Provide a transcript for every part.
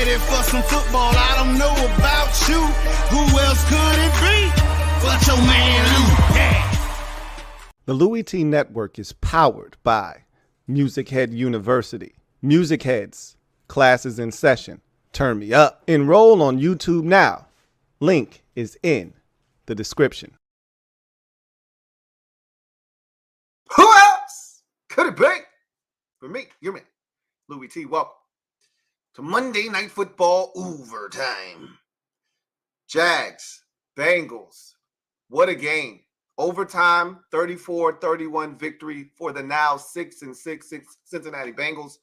ready for some football. I don't know about you. Who else could it be but your man Lou? Yeah. The LouieTeeNetwork is powered by MusicHead University. MusicHeads, classes in session. Turn me up. Enroll on YouTube now. Link is in the description. Who else could it be? For me, your man, Louie T. Welcome to Monday Night Football overtime. Jags, Bengals, what a game. Overtime, 34-31 victory for the now 6-6 Cincinnati Bengals.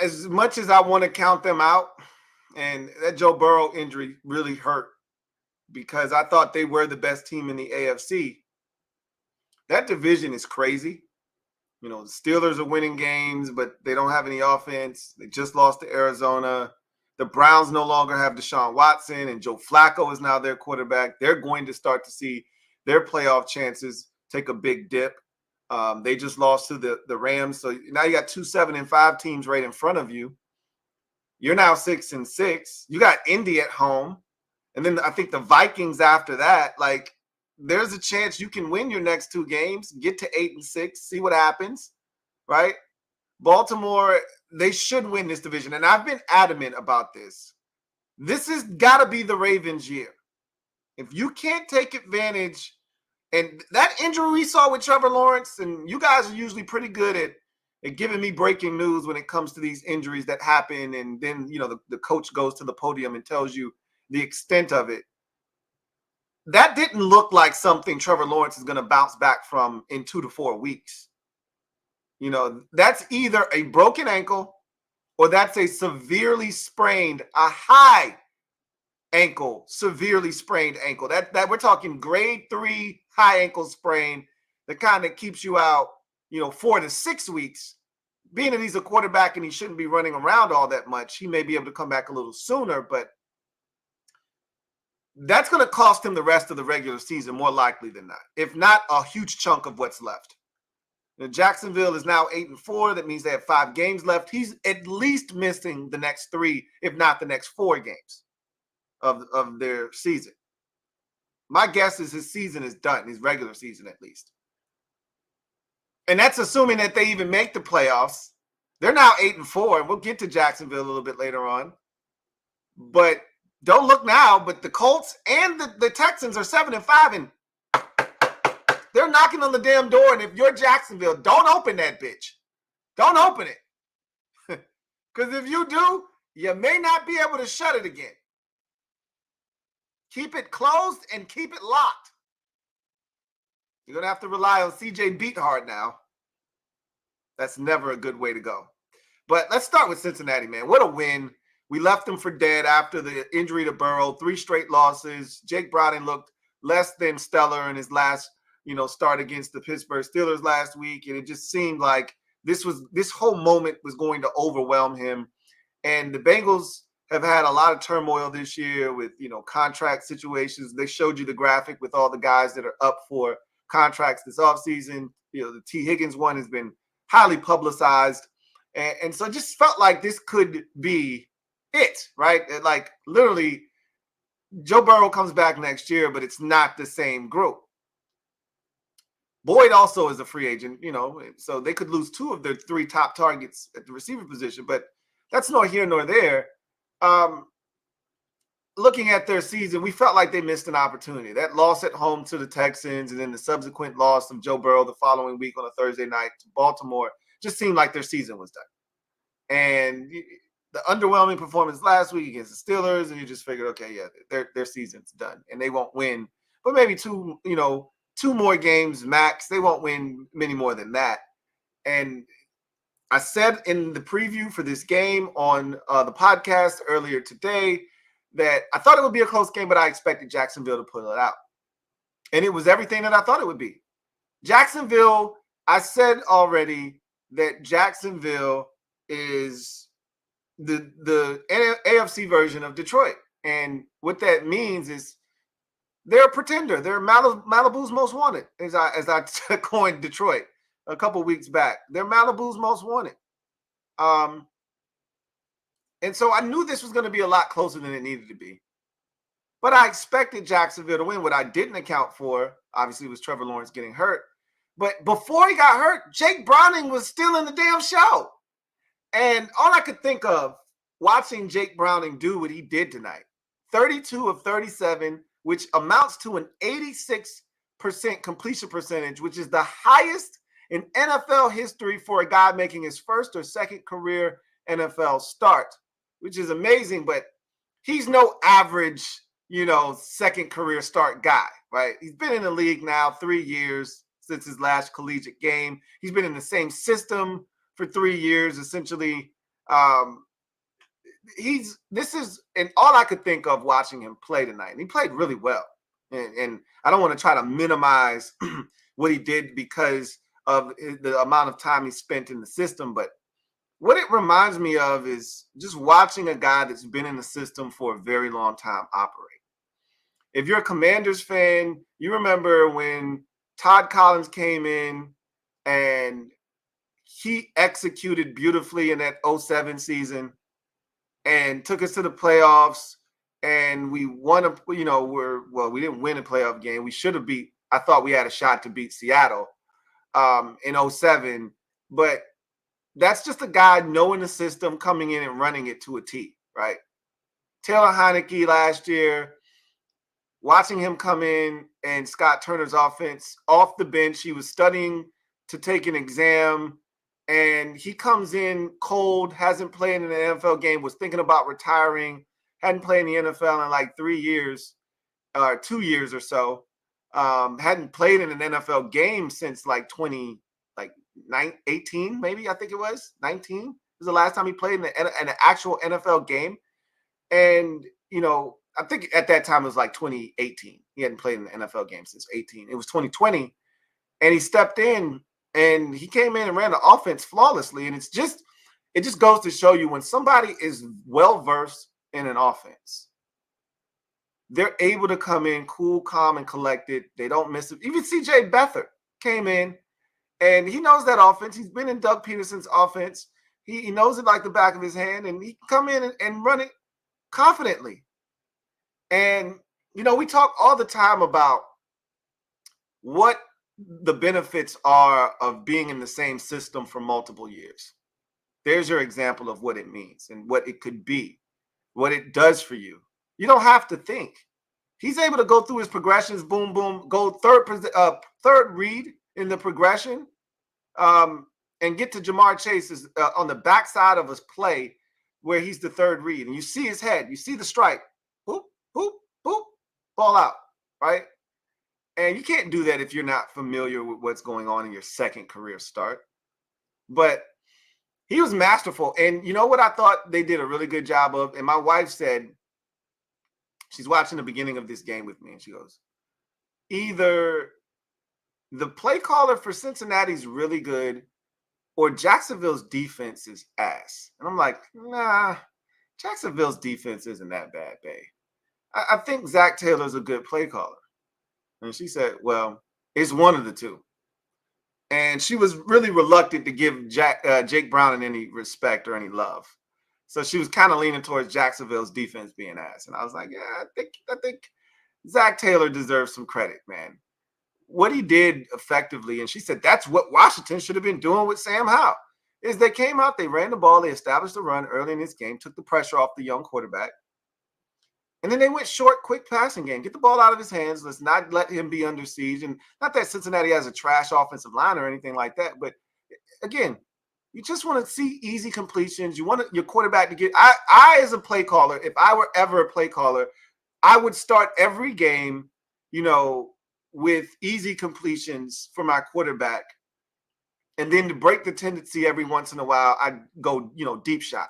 As much as I want to count them out, and that Joe Burrow injury really hurt because I thought they were the best team in the AFC. That division is crazy. You know, the Steelers are winning games, but they don't have any offense. They just lost to Arizona. The Browns no longer have Deshaun Watson, and Joe Flacco is now their quarterback. They're going to start to see their playoff chances take a big dip. They just lost to the Rams. So now you got 2 7-5 teams right in front of you. You're now 6-6. You got Indy at home. And then I think the Vikings after that, like, there's a chance you can win your next 2 games, get to 8-6, see what happens, right? Baltimore, they should win this division. And I've been adamant about this. This has got to be the Ravens' year. If you can't take advantage, and that injury we saw with Trevor Lawrence, and you guys are usually pretty good at giving me breaking news when it comes to these injuries that happen, and then, you know, the coach goes to the podium and tells you the extent of it. That didn't look like something Trevor Lawrence is going to bounce back from in 2 to 4 weeks. You know, that's either a broken ankle or that's a high ankle, severely sprained ankle. That we're talking grade 3 high ankle sprain that kind of keeps you out, 4 to 6 weeks. Being that he's a quarterback and he shouldn't be running around all that much, he may be able to come back a little sooner, but that's going to cost him the rest of the regular season more likely than not, if not a huge chunk of what's left. Now, Jacksonville is now 8-4. That means they have 5 games left. He's at least missing the next 3, if not the next 4 games of their season. My guess is his season is done, his regular season at least. And that's assuming that they even make the playoffs. They're now 8-4, and we'll get to Jacksonville a little bit later on. But don't look now, but the Colts and the Texans are 7-5, and they're knocking on the damn door. And if you're Jacksonville, don't open that bitch. Don't open it. Because if you do, you may not be able to shut it again. Keep it closed and keep it locked. You're going to have to rely on CJ Beathard now. That's never a good way to go. But let's start with Cincinnati, man. What a win. We left them for dead after the injury to Burrow. 3 straight losses. Jake Browning looked less than stellar in his last, start against the Pittsburgh Steelers last week. And it just seemed like this whole moment was going to overwhelm him. And the Bengals have had a lot of turmoil this year with, contract situations. They showed you the graphic with all the guys that are up for contracts this offseason. The T. Higgins one has been highly publicized. And so it just felt like this could be it, right? Like, literally, Joe Burrow comes back next year, but it's not the same group. Boyd also is a free agent, so they could lose 2 of their 3 top targets at the receiver position, but that's nor here nor there. Looking at their season, we felt like they missed an opportunity. That loss at home to the Texans and then the subsequent loss of Joe Burrow the following week on a Thursday night to Baltimore just seemed like their season was done. And the underwhelming performance last week against the Steelers, and you just figured, okay, yeah, their season's done, and they won't win. But maybe 2 more games max. They won't win many more than that. And I said in the preview for this game on the podcast earlier today that I thought it would be a close game, but I expected Jacksonville to pull it out. And it was everything that I thought it would be. Jacksonville, I said already that Jacksonville is the AFC version of Detroit. And what that means is they're a pretender. They're Malibu's most wanted, as I coined Detroit a couple weeks back. They're Malibu's most wanted. And so I knew this was going to be a lot closer than it needed to be. But I expected Jacksonville to win. What I didn't account for, obviously, was Trevor Lawrence getting hurt. But before he got hurt, Jake Browning was still in the damn show. And all I could think of watching Jake Browning do what he did tonight, 32 of 37, which amounts to an 86% completion percentage, which is the highest in NFL history for a guy making his first or second career NFL start, which is amazing. But he's no average, second career start guy, right? He's been in the league now 3 years since his last collegiate game. He's been in the same system for 3 years, essentially. And all I could think of watching him play tonight, and he played really well. And I don't want to try to minimize what he did because of the amount of time he spent in the system, but what it reminds me of is just watching a guy that's been in the system for a very long time operate. If you're a Commanders fan, you remember when Todd Collins came in and he executed beautifully in that 07 season and took us to the playoffs, and we won we didn't win a playoff game. We should have I thought we had a shot to beat Seattle in 07, but that's just a guy knowing the system, coming in and running it to a T, right? Taylor Heineke last year, watching him come in and Scott Turner's offense off the bench, he was studying to take an exam, and he comes in cold, hasn't played in an NFL game, was thinking about retiring, hadn't played in the NFL in like 3 years, 2 years or so, hadn't played in an NFL game since like 18, maybe, I think it was 19 was the last time he played in an actual NFL game. And, I think at that time it was like 2018. He hadn't played in an NFL game since 18. It was 2020. And he stepped in and he came in and ran the offense flawlessly. And it just goes to show you when somebody is well-versed in an offense, they're able to come in cool, calm, and collected. They don't miss it. Even CJ Beathard came in, and he knows that offense. He's been in Doug Peterson's offense. He knows it like the back of his hand, and he can come in and run it confidently. And, we talk all the time about what the benefits are of being in the same system for multiple years. There's your example of what it means and what it could be, what it does for you. You don't have to think. He's able to go through his progressions, boom, boom, go third read in the progression, and get to Jamar Chase on the backside of his play where he's the third read. And you see his head, you see the stripe, boop, boop, boop, ball out, right? And you can't do that if you're not familiar with what's going on in your second career start. But he was masterful. And you know what I thought they did a really good job of? And my wife said, she's watching the beginning of this game with me, and she goes, either the play caller for Cincinnati's really good or Jacksonville's defense is ass. And I'm like, nah, Jacksonville's defense isn't that bad, babe. I think Zach Taylor's a good play caller. And she said, well, it's one of the two. And she was really reluctant to give Jake Browning any respect or any love. So she was kind of leaning towards Jacksonville's defense being ass. And I was like, yeah, I think Zach Taylor deserves some credit, man. What he did effectively, and she said that's what Washington should have been doing with Sam Howell, is they came out, they ran the ball, they established the run early in this game, took the pressure off the young quarterback. And then they went short, quick passing game. Get the ball out of his hands. Let's not let him be under siege. And not that Cincinnati has a trash offensive line or anything like that, but again, you just want to see easy completions. You want your quarterback to get – I as a play caller, if I were ever a play caller, I would start every game, with easy completions for my quarterback. And then to break the tendency every once in a while, I'd go, deep shot.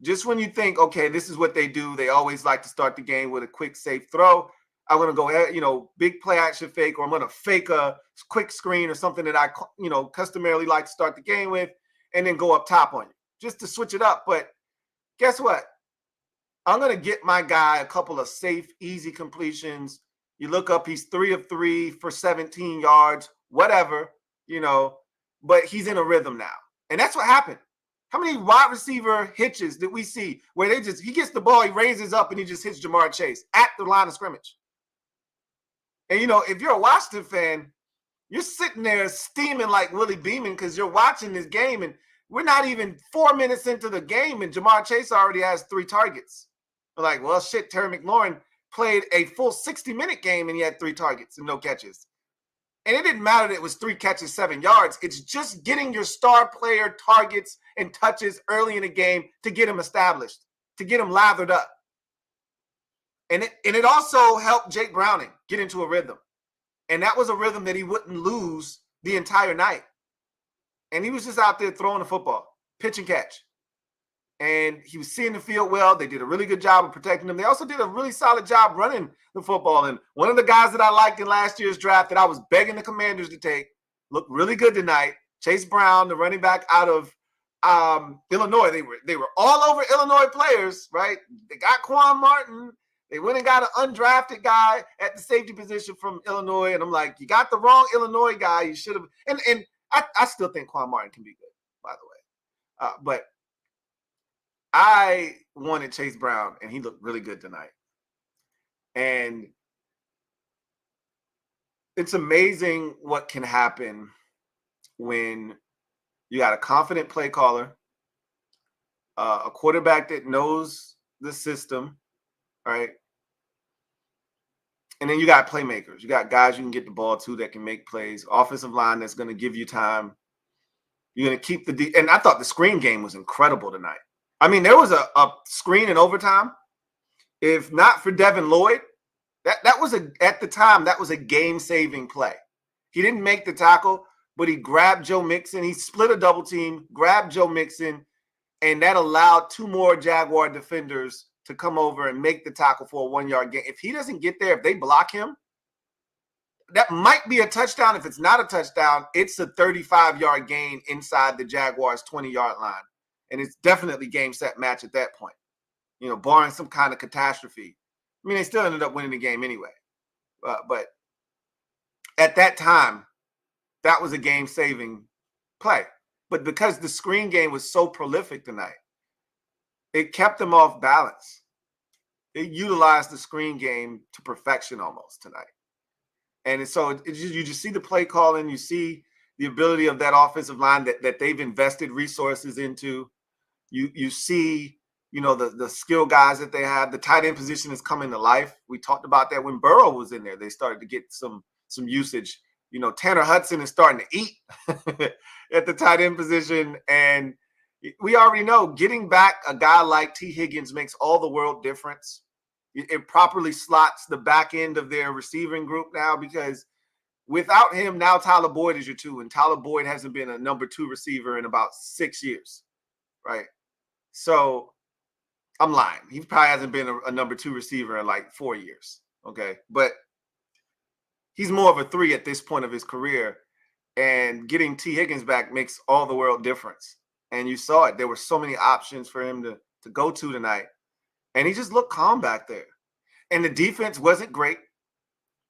Just when you think, okay, this is what they do, they always like to start the game with a quick, safe throw. I'm going to go ahead, big play action fake, or I'm going to fake a quick screen or something that I, customarily like to start the game with, and then go up top on you just to switch it up. But guess what? I'm going to get my guy a couple of safe, easy completions. You look up, he's 3 of 3 for 17 yards, whatever, but he's in a rhythm now. And that's what happened. How many wide receiver hitches did we see where he gets the ball, he raises up, and he just hits Jamar Chase at the line of scrimmage? And, if you're a Washington fan, you're sitting there steaming like Willie Beeman because you're watching this game, and we're not even 4 minutes into the game, and Jamar Chase already has 3 targets. We're like, well, shit, Terry McLaurin played a full 60-minute game, and he had 3 targets and no catches. And it didn't matter that it was 3 catches, 7 yards. It's just getting your star player targets and touches early in the game to get him established, to get him lathered up. And it also helped Jake Browning get into a rhythm. And that was a rhythm that he wouldn't lose the entire night. And he was just out there throwing the football, pitch and catch. And he was seeing the field well. They did a really good job of protecting him. They also did a really solid job running the football. And one of the guys that I liked in last year's draft that I was begging the Commanders to take looked really good tonight. Chase Brown, the running back out of Illinois. They were all over Illinois players, right? They got Quan Martin. They went and got an undrafted guy at the safety position from Illinois. And I'm like, you got the wrong Illinois guy. You should have. And I still think Quan Martin can be good, by the way. But I wanted Chase Brown, and he looked really good tonight. And it's amazing what can happen when you got a confident play caller, a quarterback that knows the system, right? And then you got playmakers. You got guys you can get the ball to that can make plays, offensive line that's going to give you time. You're going to keep and I thought the screen game was incredible tonight. I mean, there was a screen in overtime. If not for Devin Lloyd, that was at the time, that was a game-saving play. He didn't make the tackle, but he grabbed Joe Mixon. He split a double team, grabbed Joe Mixon, and that allowed 2 more Jaguar defenders to come over and make the tackle for a 1-yard gain. If he doesn't get there, if they block him, that might be a touchdown. If it's not a touchdown, it's a 35-yard gain inside the Jaguars' 20-yard line. And it's definitely game, set, match at that point, barring some kind of catastrophe. I mean, they still ended up winning the game anyway. But at that time, that was a game-saving play. But because the screen game was so prolific tonight, it kept them off balance. They utilized the screen game to perfection almost tonight. And so you just see the play calling. You see the ability of that offensive line that they've invested resources into. You see, the skill guys that they have. The tight end position is coming to life. We talked about that when Burrow was in there. They started to get some usage. Tanner Hudson is starting to eat at the tight end position. And we already know getting back a guy like T. Higgins makes all the world difference. It properly slots the back end of their receiving group now, because without him, now Tyler Boyd is your 2. And Tyler Boyd hasn't been a number 2 receiver in about 6 years, right? So I'm lying. He probably hasn't been a number 2 receiver in like 4 years. Okay. But he's more of a 3 at this point of his career. And getting T. Higgins back makes all the world difference. And you saw it. There were so many options for him to go to tonight. And he just looked calm back there. And the defense wasn't great,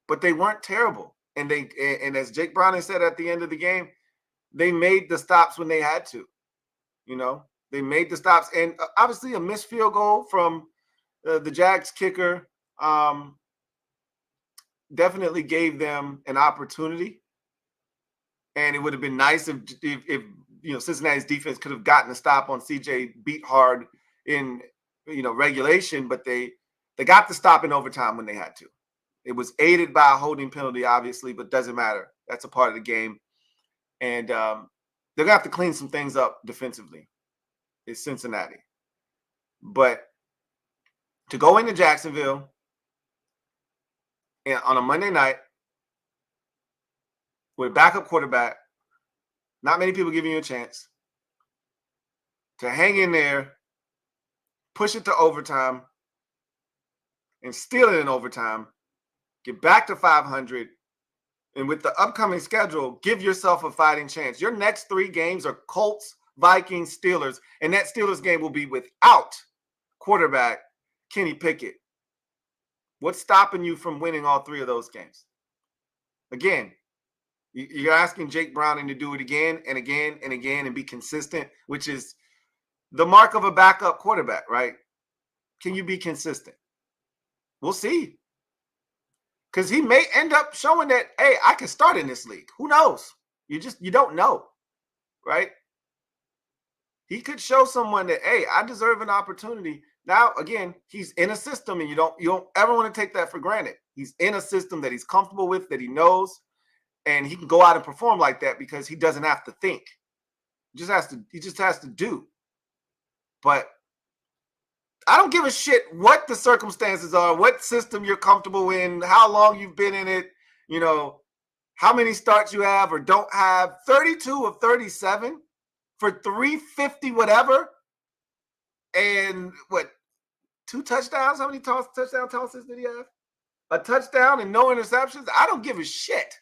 but they weren't terrible. And as Jake Browning said at the end of the game, they made the stops when they had to. They made the stops, and obviously a missed field goal from the Jags kicker definitely gave them an opportunity. And it would have been nice if Cincinnati's defense could have gotten a stop on CJ Beathard in regulation, but they got the stop in overtime when they had to. It was aided by a holding penalty, obviously, but doesn't matter. That's a part of the game, and they're gonna have to clean some things up defensively. It's Cincinnati. But to go into Jacksonville and on a Monday night with a backup quarterback, not many people giving you a chance, to hang in there, push it to overtime, and steal it in overtime, get back to 500, and with the upcoming schedule, give yourself a fighting chance. Your next 3 games are Colts, Vikings, Steelers, and that Steelers game will be without quarterback Kenny Pickett. What's stopping you from winning all 3 of those games? Again, you're asking Jake Browning to do it again and again and again and be consistent, which is the mark of a backup quarterback, right? Can you be consistent? We'll see. Because he may end up showing that, hey, I can start in this league. Who knows? You don't know, right? He could show someone that, hey, I deserve an opportunity. Now, again, he's in a system, and you don't ever want to take that for granted. He's in a system that he's comfortable with, that he knows, and he can go out and perform like that because he doesn't have to think. He just has to do. But I don't give a shit what the circumstances are, what system you're comfortable in, how long you've been in it, how many starts you have or don't have. 32 of 37 for 350 whatever. And what, 2 touchdowns? How many touchdown tosses did he have? A touchdown and no interceptions? I don't give a shit.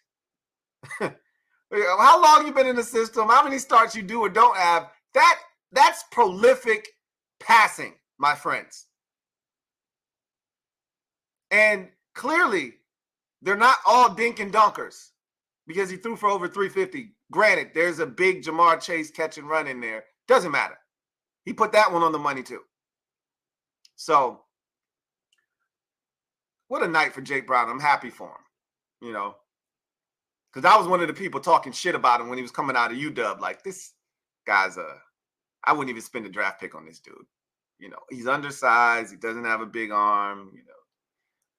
How long you been in the system, how many starts you do or don't have. That's prolific passing, my friends. And clearly, they're not all dink and dunkers because he threw for over 350. Granted, there's a big Jamar Chase catch and run in there. Doesn't matter. He put that one on the money too. So, what a night for Jake Brown. I'm happy for him, because I was one of the people talking shit about him when he was coming out of UW. Like, this guy's I wouldn't even spend a draft pick on this dude. He's undersized. He doesn't have a big arm.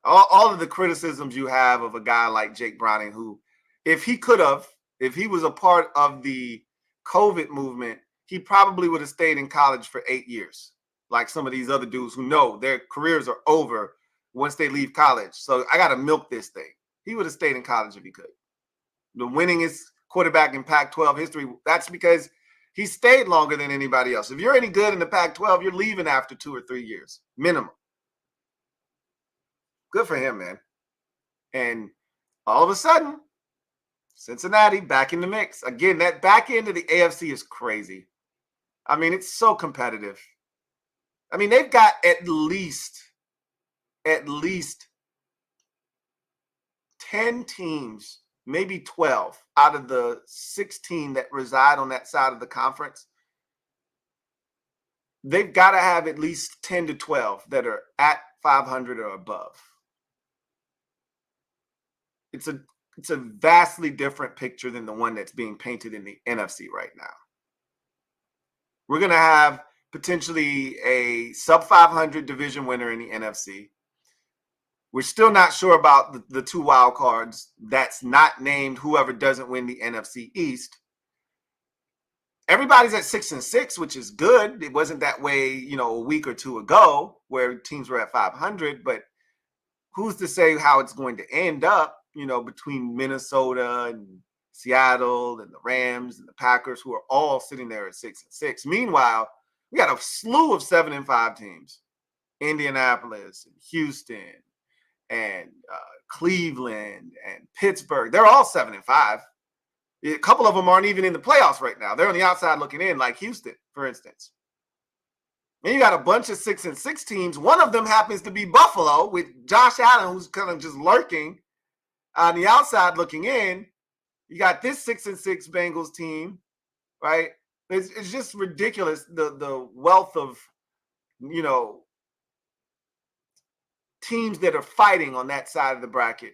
All of the criticisms you have of a guy like Jake Browning, who, if he was a part of the COVID movement, he probably would have stayed in college for 8 years. Like some of these other dudes who know their careers are over once they leave college. So I got to milk this thing. He would have stayed in college if he could. The winningest quarterback in Pac-12 history, that's because he stayed longer than anybody else. If you're any good in the Pac-12, you're leaving after 2 or 3 years, minimum. Good for him, man. And all of a sudden, Cincinnati back in the mix. Again, that back end of the AFC is crazy. I mean, it's so competitive. I mean, they've got at least 10 teams, maybe 12 out of the 16 that reside on that side of the conference. They've got to have at least 10 to 12 that are at 500 or above. It's a vastly different picture than the one that's being painted in the NFC right now. We're going to have potentially a sub 500 division winner in the NFC. We're still not sure about the 2 wild cards. That's not named whoever doesn't win the NFC East. Everybody's at 6-6, which is good. It wasn't that way, a week or 2 ago where teams were at 500, but who's to say how it's going to end up, between Minnesota and Seattle and the Rams and the Packers, who are all sitting there at 6-6. Meanwhile, we got a slew of 7-5 teams. Indianapolis and Houston and Cleveland and Pittsburgh. They're all 7-5. A couple of them aren't even in the playoffs right now. They're on the outside looking in, like Houston, for instance. And you got a bunch of 6-6 teams. One of them happens to be Buffalo with Josh Allen, who's kind of just lurking on the outside looking in. You got this 6-6 Bengals team, right? It's just ridiculous, the wealth of, teams that are fighting on that side of the bracket.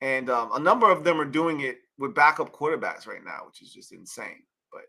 And a number of them are doing it with backup quarterbacks right now, which is just insane. But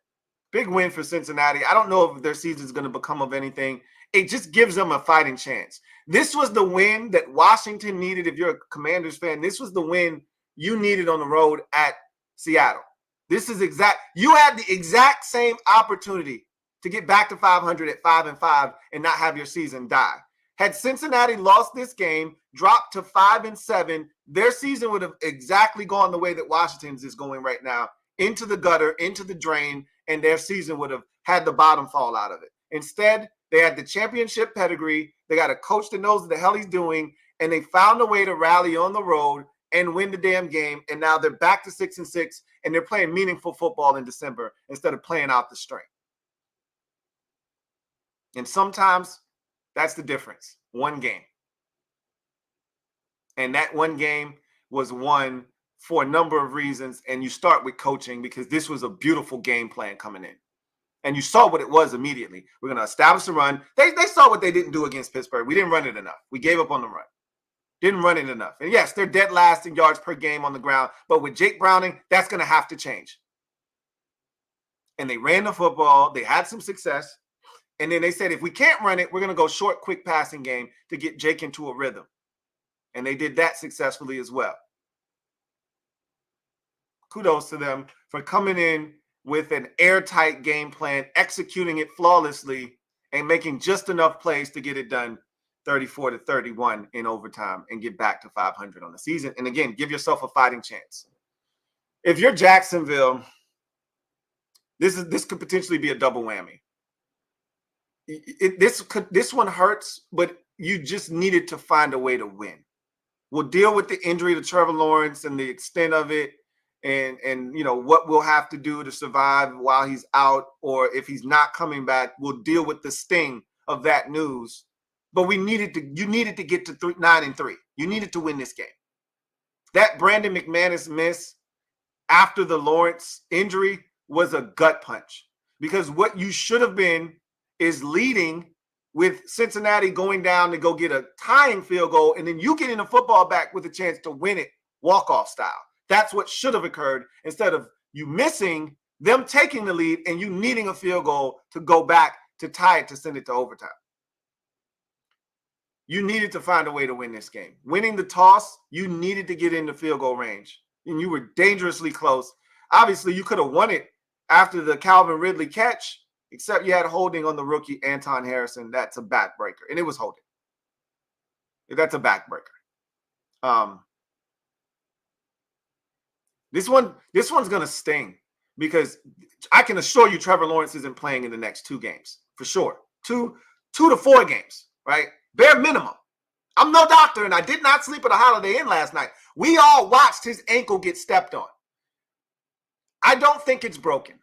big win for Cincinnati. I don't know if their season is going to become of anything. It just gives them a fighting chance. This was the win that Washington needed. If you're a Commanders fan, this was the win you needed on the road at Seattle. You had the exact same opportunity to get back to 500 at 5-5 and not have your season die. Had Cincinnati lost this game, dropped to 5-7, their season would have exactly gone the way that Washington's is going right now, into the gutter, into the drain, and their season would have had the bottom fall out of it. Instead, they had the championship pedigree. They got a coach that knows what the hell he's doing, and they found a way to rally on the road and win the damn game. And now they're back to 6-6, and they're playing meaningful football in December instead of playing out the string. And sometimes that's the difference. One game. And that one game was won for a number of reasons. And you start with coaching, because this was a beautiful game plan coming in. And you saw what it was immediately. We're going to establish the run. They saw what they didn't do against Pittsburgh. We didn't run it enough. We gave up on the run. Didn't run it enough. And yes, they're dead last in yards per game on the ground. But with Jake Browning, that's going to have to change. And they ran the football. They had some success. And then they said, if we can't run it, we're going to go short, quick passing game to get Jake into a rhythm. And they did that successfully as well. Kudos to them for coming in with an airtight game plan, executing it flawlessly, and making just enough plays to get it done 34-31 in overtime and get back to 500 on the season. And again, give yourself a fighting chance. If you're Jacksonville, this could potentially be a double whammy. This one hurts, but you just needed to find a way to win. We'll deal with the injury to Trevor Lawrence and the extent of it, and you know what we'll have to do to survive while he's out, or if he's not coming back, we'll deal with the sting of that news. But you needed to get to 9-3. You needed to win this game. That Brandon McManus miss after the Lawrence injury was a gut punch, because what you should have been is leading with Cincinnati going down to go get a tying field goal, and then you getting the football back with a chance to win it walk-off style. That's what should have occurred, instead of you missing, them taking the lead, and you needing a field goal to go back to tie it to send it to overtime. You needed to find a way to win this game. Winning the toss, you needed to get into field goal range, and you were dangerously close. Obviously, you could have won it after the Calvin Ridley catch, except you had holding on the rookie Anton Harrison. That's a backbreaker, and it was holding. That's a backbreaker. This one's gonna sting, because I can assure you Trevor Lawrence isn't playing in the next 2 games for sure. 2 to 4 games, right? Bare minimum. I'm no doctor, and I did not sleep at a Holiday Inn last night. We all watched his ankle get stepped on. I don't think it's broken,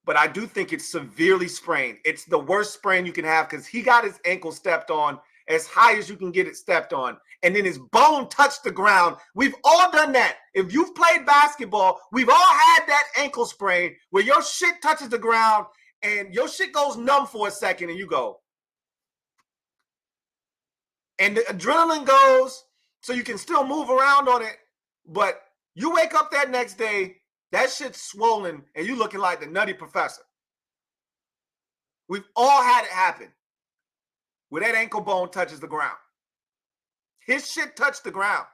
but I do think it's severely sprained. It's the worst sprain you can have, because he got his ankle stepped on as high as you can get it stepped on, and then his bone touched the ground. We've all done that. If you've played basketball, we've all had that ankle sprain where your shit touches the ground and your shit goes numb for a second, and you go. And the adrenaline goes, so you can still move around on it, but you wake up that next day, that shit's swollen, and you looking like the Nutty Professor. We've all had it happen where that ankle bone touches the ground. His shit touched the ground.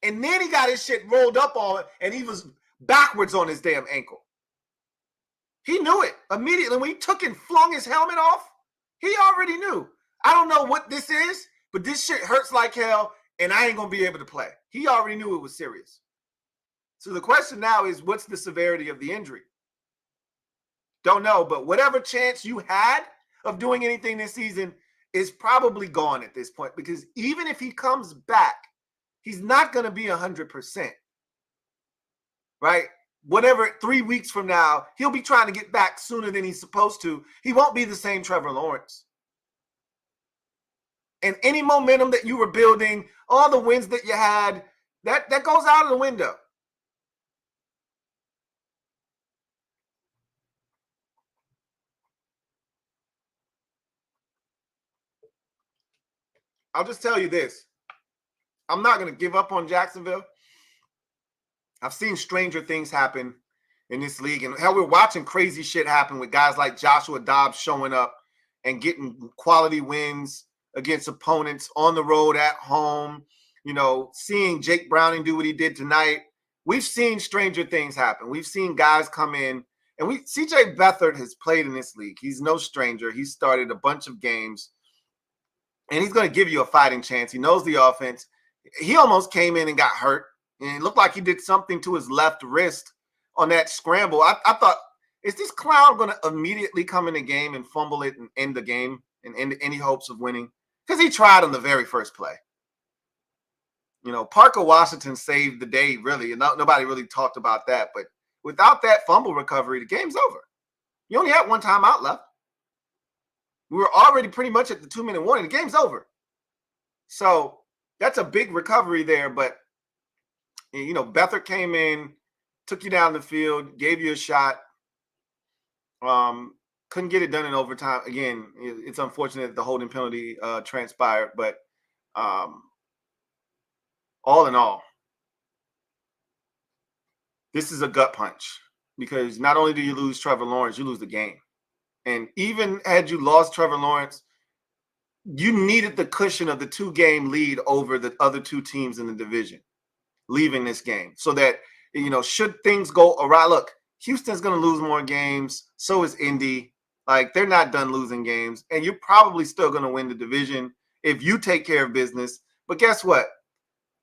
And then he got his shit rolled up on, and he was backwards on his damn ankle. He knew it immediately. When he took and flung his helmet off, he already knew. I don't know what this is, but this shit hurts like hell, and I ain't going to be able to play. He already knew it was serious. So the question now is, what's the severity of the injury? Don't know, but whatever chance you had of doing anything this season is probably gone at this point, because even if he comes back, he's not going to be 100%, right? Whatever, 3 weeks from now, he'll be trying to get back sooner than he's supposed to. He won't be the same Trevor Lawrence. And any momentum that you were building, all the wins that you had, that goes out of the window. I'll just tell you this. I'm not going to give up on Jacksonville. I've seen stranger things happen in this league. And hell, we're watching crazy shit happen with guys like Joshua Dobbs showing up and getting quality wins against opponents on the road, at home. You know, seeing Jake Browning do what he did tonight. We've seen stranger things happen. We've seen guys come in. And CJ Beathard has played in this league. He's no stranger. He's started a bunch of games. And he's going to give you a fighting chance. He knows the offense. He almost came in and got hurt. And it looked like he did something to his left wrist on that scramble. I thought, is this clown going to immediately come in the game and fumble it and end the game and end any hopes of winning? Because he tried on the very first play. You know, Parker Washington saved the day, really. And nobody really talked about that. But without that fumble recovery, the game's over. You only had one timeout left. We were already pretty much at the 2-minute warning. The game's over. So that's a big recovery there. But, you know, Beathard came in, took you down the field, gave you a shot. Couldn't get it done in overtime. Again, it's unfortunate that the holding penalty transpired, but all in all, this is a gut punch because not only do you lose Trevor Lawrence, you lose the game. And even had you lost Trevor Lawrence, you needed the cushion of the 2-game lead over the other 2 teams in the division leaving this game so that, should things go awry, look, Houston's going to lose more games. So is Indy. Like, they're not done losing games. And you're probably still going to win the division if you take care of business. But guess what?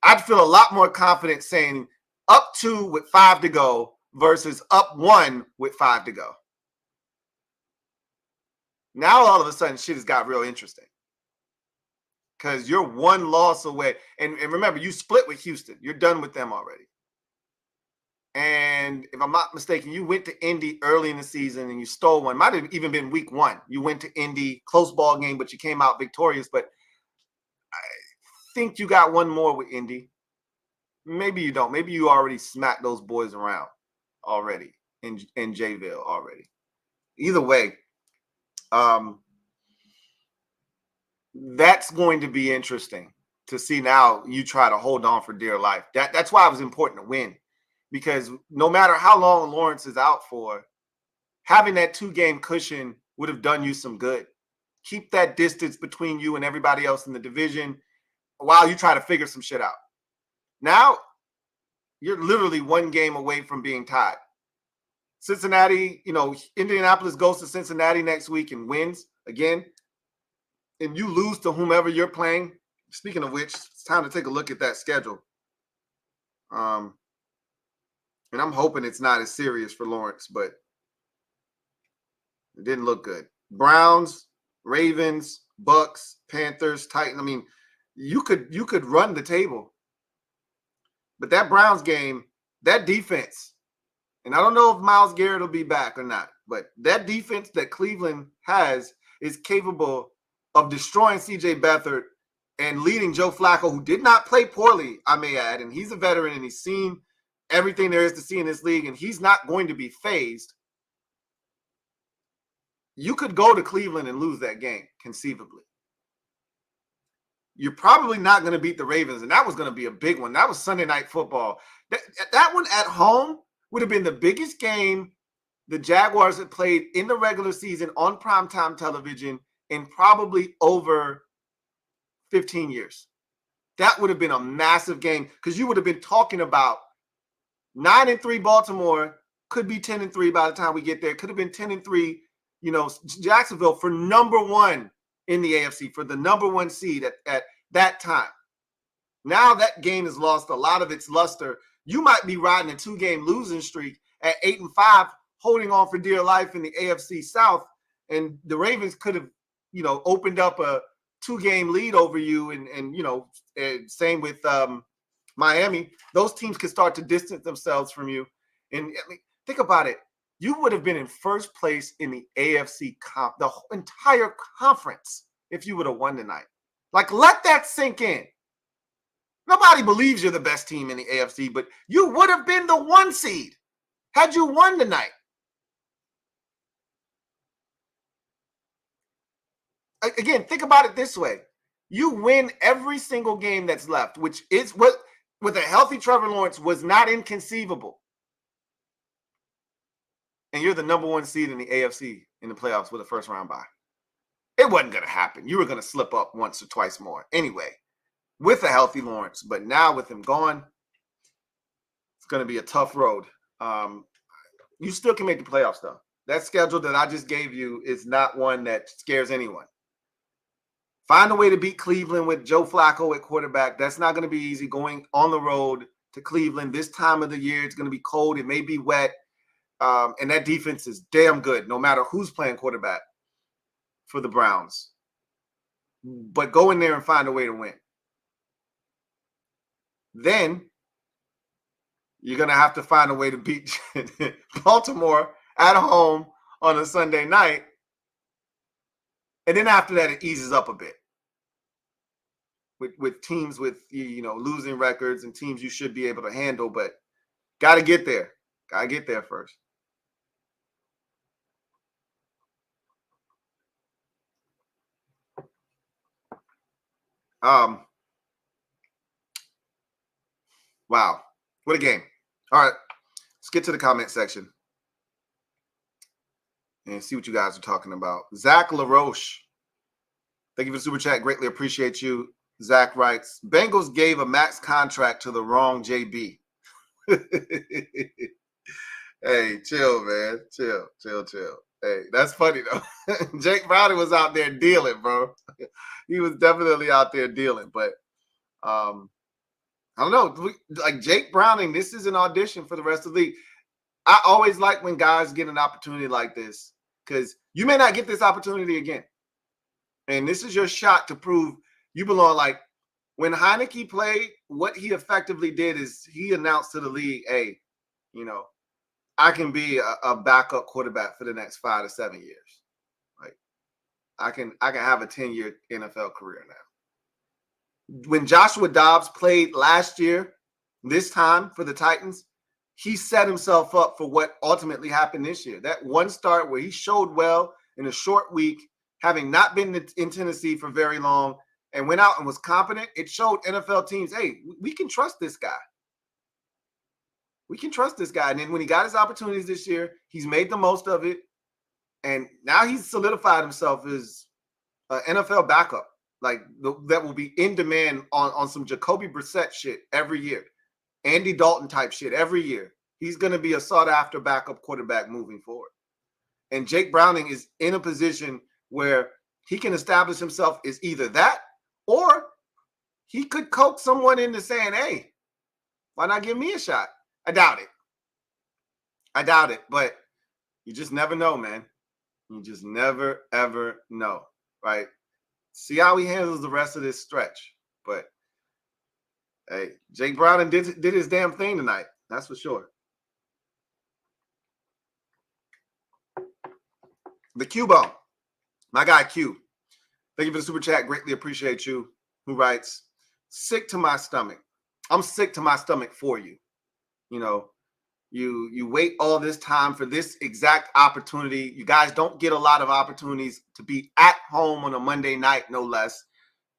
I'd feel a lot more confident saying up 2 with 5 to go versus up 1 with 5 to go. Now, all of a sudden, shit has got real interesting. Because you're 1 loss away. And remember, you split with Houston. You're done with them already. And if I'm not mistaken, you went to Indy early in the season and you stole one. Might have even been week 1. You went to Indy, close ball game, but you came out victorious. But I think you got 1 more with Indy. Maybe you don't. Maybe you already smacked those boys around already in Jayville already. Either way, that's going to be interesting to see. Now you try to hold on for dear life. That's why it was important to win, because no matter how long Lawrence is out for, having that 2-game cushion would have done you some good. Keep that distance between you and everybody else in the division while you try to figure some shit out. Now you're literally 1 game away from being tied. Cincinnati, Indianapolis goes to Cincinnati next week and wins again, and you lose to whomever you're playing. Speaking of which, it's time to take a look at that schedule. And I'm hoping it's not as serious for Lawrence, but it didn't look good. Browns, Ravens, Bucks, Panthers, Titans. I mean, you could run the table. But that Browns game, that defense, and I don't know if Myles Garrett will be back or not, but that defense that Cleveland has is capable of destroying C.J. Beathard and leading Joe Flacco, who did not play poorly, I may add, and he's a veteran and he's seen everything there is to see in this league, and he's not going to be phased. You could go to Cleveland and lose that game, conceivably. You're probably not going to beat the Ravens, and that was going to be a big one. That was Sunday Night Football. That one at home would have been the biggest game the Jaguars had played in the regular season on primetime television in probably over 15 years. That would have been a massive game because you would have been talking about 9-3 Baltimore, could be 10-3 by the time we get there. Could have been 10-3, Jacksonville for number 1 in the AFC, for the number 1 seed at that time. Now that game has lost a lot of its luster. You might be riding a 2-game losing streak at 8-5, holding on for dear life in the AFC South. And the Ravens could have, opened up a 2-game lead over you. And same with Miami. Those teams could start to distance themselves from you. And think about it. You would have been in first place in the AFC the entire conference if you would have won tonight. Like, let that sink in. Nobody believes you're the best team in the AFC, but you would have been the 1 seed had you won tonight. Again, think about it this way. You win every single game that's left, which is what, with a healthy Trevor Lawrence, was not inconceivable. And you're the number 1 seed in the AFC in the playoffs with a first-round bye. It wasn't going to happen. You were going to slip up once or twice more anyway with a healthy Lawrence. But now with him gone, it's going to be a tough road. You still can make the playoffs, though. That schedule that I just gave you is not one that scares anyone. Find a way to beat Cleveland with Joe Flacco at quarterback. That's not going to be easy, going on the road to Cleveland. This time of the year, it's going to be cold. It may be wet. And that defense is damn good, no matter who's playing quarterback for the Browns. But go in there and find a way to win. Then you're going to have to find a way to beat Baltimore at home on a Sunday night. And then after that, it eases up a bit. With teams with, losing records and teams you should be able to handle, but got to get there. Got to get there first. Wow, what a game. All right, let's get to the comment section and see what you guys are talking about. Zach LaRoche, thank you for the super chat. Greatly appreciate you. Zach writes, Bengals gave a max contract to the wrong JB. Hey, chill, man. Chill. Hey, that's funny, though. Jake Browning was out there dealing, bro. He was definitely out there dealing. But I don't know. Like Jake Browning, this is an audition for the rest of the league. I always like when guys get an opportunity like this because you may not get this opportunity again. And this is your shot to prove you belong. Like when Heineke played, what he effectively did is he announced to the league, hey, you know, I can be a backup quarterback for the next 5 to 7 years. Like I can have a 10-year NFL career now. When Joshua Dobbs played last year, this time for the Titans, he set himself up for what ultimately happened this year. That one start where he showed well in a short week, having not been in Tennessee for very long, and went out and was competent, it showed NFL teams, hey, we can trust this guy. We can trust this guy. And then when he got his opportunities this year, he's made the most of it. And now he's solidified himself as an NFL backup, like that will be in demand on some Jacoby Brissett shit every year. Andy Dalton type shit every year. He's going to be a sought-after backup quarterback moving forward. And Jake Browning is in a position where he can establish himself as either that or he could coax someone into saying, hey, why not give me a shot? I doubt it, but you just never know, man. You just never, ever know, right? See how he handles the rest of this stretch. But, hey, Jake Browning did his damn thing tonight. That's for sure. The Q-Bone, my guy Q. Thank you for the super chat. Greatly appreciate you. Who writes, sick to my stomach. I'm sick to my stomach for you. You know, you wait all this time for this exact opportunity. You guys don't get a lot of opportunities to be at home on a Monday night, no less.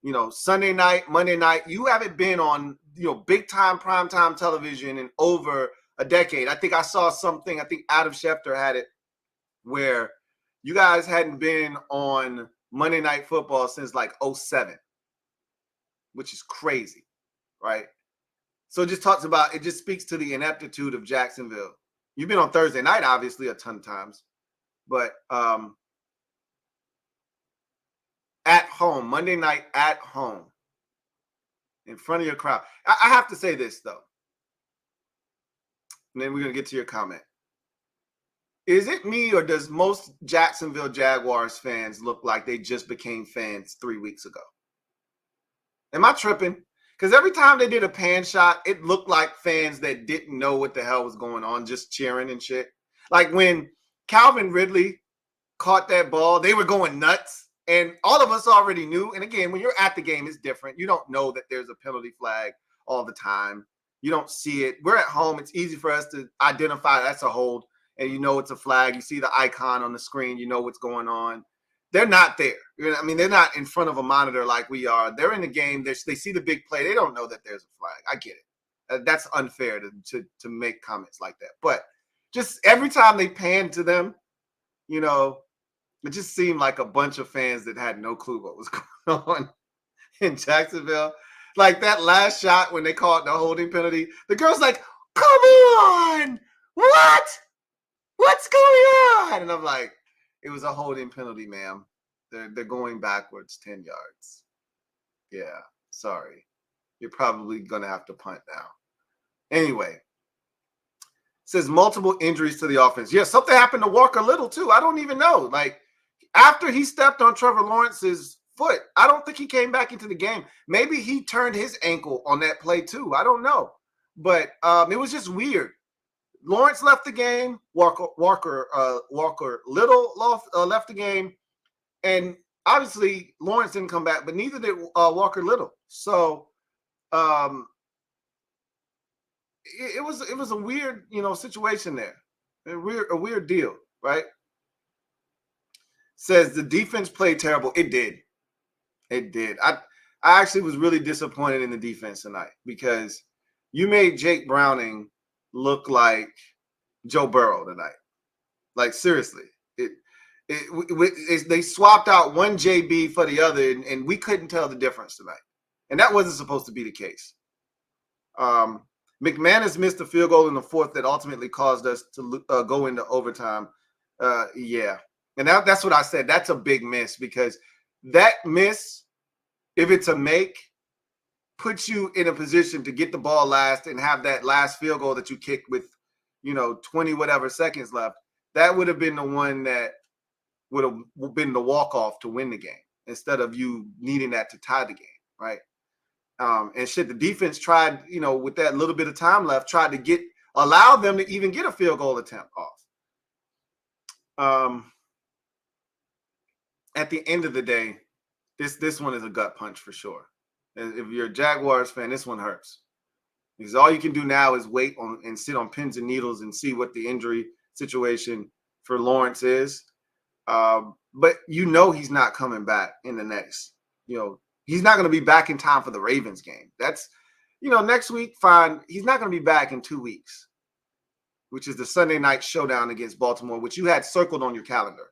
You know, Sunday night, Monday night, you haven't been on, big time, prime time television in over a decade. I think I saw something, I think Adam Schefter had it, where you guys hadn't been on Monday Night Football since like 2007, which is crazy, right? So it just speaks to the ineptitude of Jacksonville. You've been on Thursday night, obviously, a ton of times, but at home, Monday night at home, in front of your crowd. I have to say this, though, and then we're going to get to your comment. Is it me, or does most Jacksonville Jaguars fans look like they just became fans 3 weeks ago? Am I tripping? Because every time they did a pan shot, it looked like fans that didn't know what the hell was going on, just cheering and shit. Like when Calvin Ridley caught that ball, they were going nuts. And all of us already knew. And again, when you're at the game, it's different. You don't know that there's a penalty flag all the time. You don't see it. We're at home. It's easy for us to identify that's a hold. And you know it's a flag. You see the icon on the screen. You know what's going on. They're not there. I mean, they're not in front of a monitor like we are. They're in the game. They see the big play. They don't know that there's a flag. I get it. That's unfair to make comments like that. But just every time they pan to them, it just seemed like a bunch of fans that had no clue what was going on in Jacksonville. Like that last shot when they called the holding penalty, the girl's like, come on, what? What's going on? And I'm like, it was a holding penalty, ma'am. They're going backwards 10 yards. Yeah, sorry. You're probably going to have to punt now. Anyway, says multiple injuries to the offense. Yeah, something happened to Walker Little, too. I don't even know. Like, after he stepped on Trevor Lawrence's foot, I don't think he came back into the game. Maybe he turned his ankle on that play, too. I don't know. But it was just weird. Lawrence left the game. Walker Little left the game, and obviously Lawrence didn't come back, but neither did Walker Little. So it was a weird situation there, a weird deal, right? Says the defense played terrible. It did. I actually was really disappointed in the defense tonight because you made Jake Browning look like Joe Burrow tonight. Like, seriously. They swapped out one JB for the other, and we couldn't tell the difference tonight. And that wasn't supposed to be the case. McManus missed a field goal in the fourth that ultimately caused us to go into overtime. Yeah. And that's what I said. That's a big miss because that miss, if it's a make, puts you in a position to get the ball last and have that last field goal that you kicked with, 20 whatever seconds left. That would have been the one that would have been the walk-off to win the game instead of you needing that to tie the game, right? And shit, the defense tried, with that little bit of time left, tried to allow them to even get a field goal attempt off. At the end of the day, this one is a gut punch for sure. If you're a Jaguars fan, this one hurts. Because all you can do now is wait on and sit on pins and needles and see what the injury situation for Lawrence is. But he's not coming back in the next, he's not going to be back in time for the Ravens game. That's, next week, fine. He's not going to be back in 2 weeks, which is the Sunday night showdown against Baltimore, which you had circled on your calendar.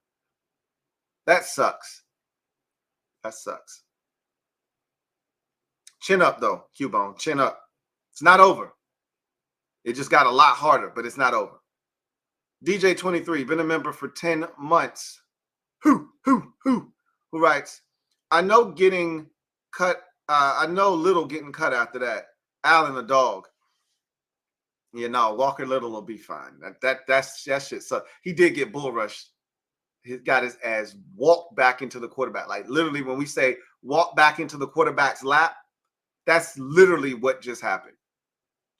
That sucks. That sucks. Chin up, though, Q-Bone. Chin up. It's not over. It just got a lot harder, but it's not over. DJ23, been a member for 10 months. Who writes, I know getting cut. I know Little getting cut after that. Allen a dog. Walker Little will be fine. That shit. So he did get bull rushed. He got his ass walked back into the quarterback. Like literally, when we say walk back into the quarterback's lap, that's literally what just happened.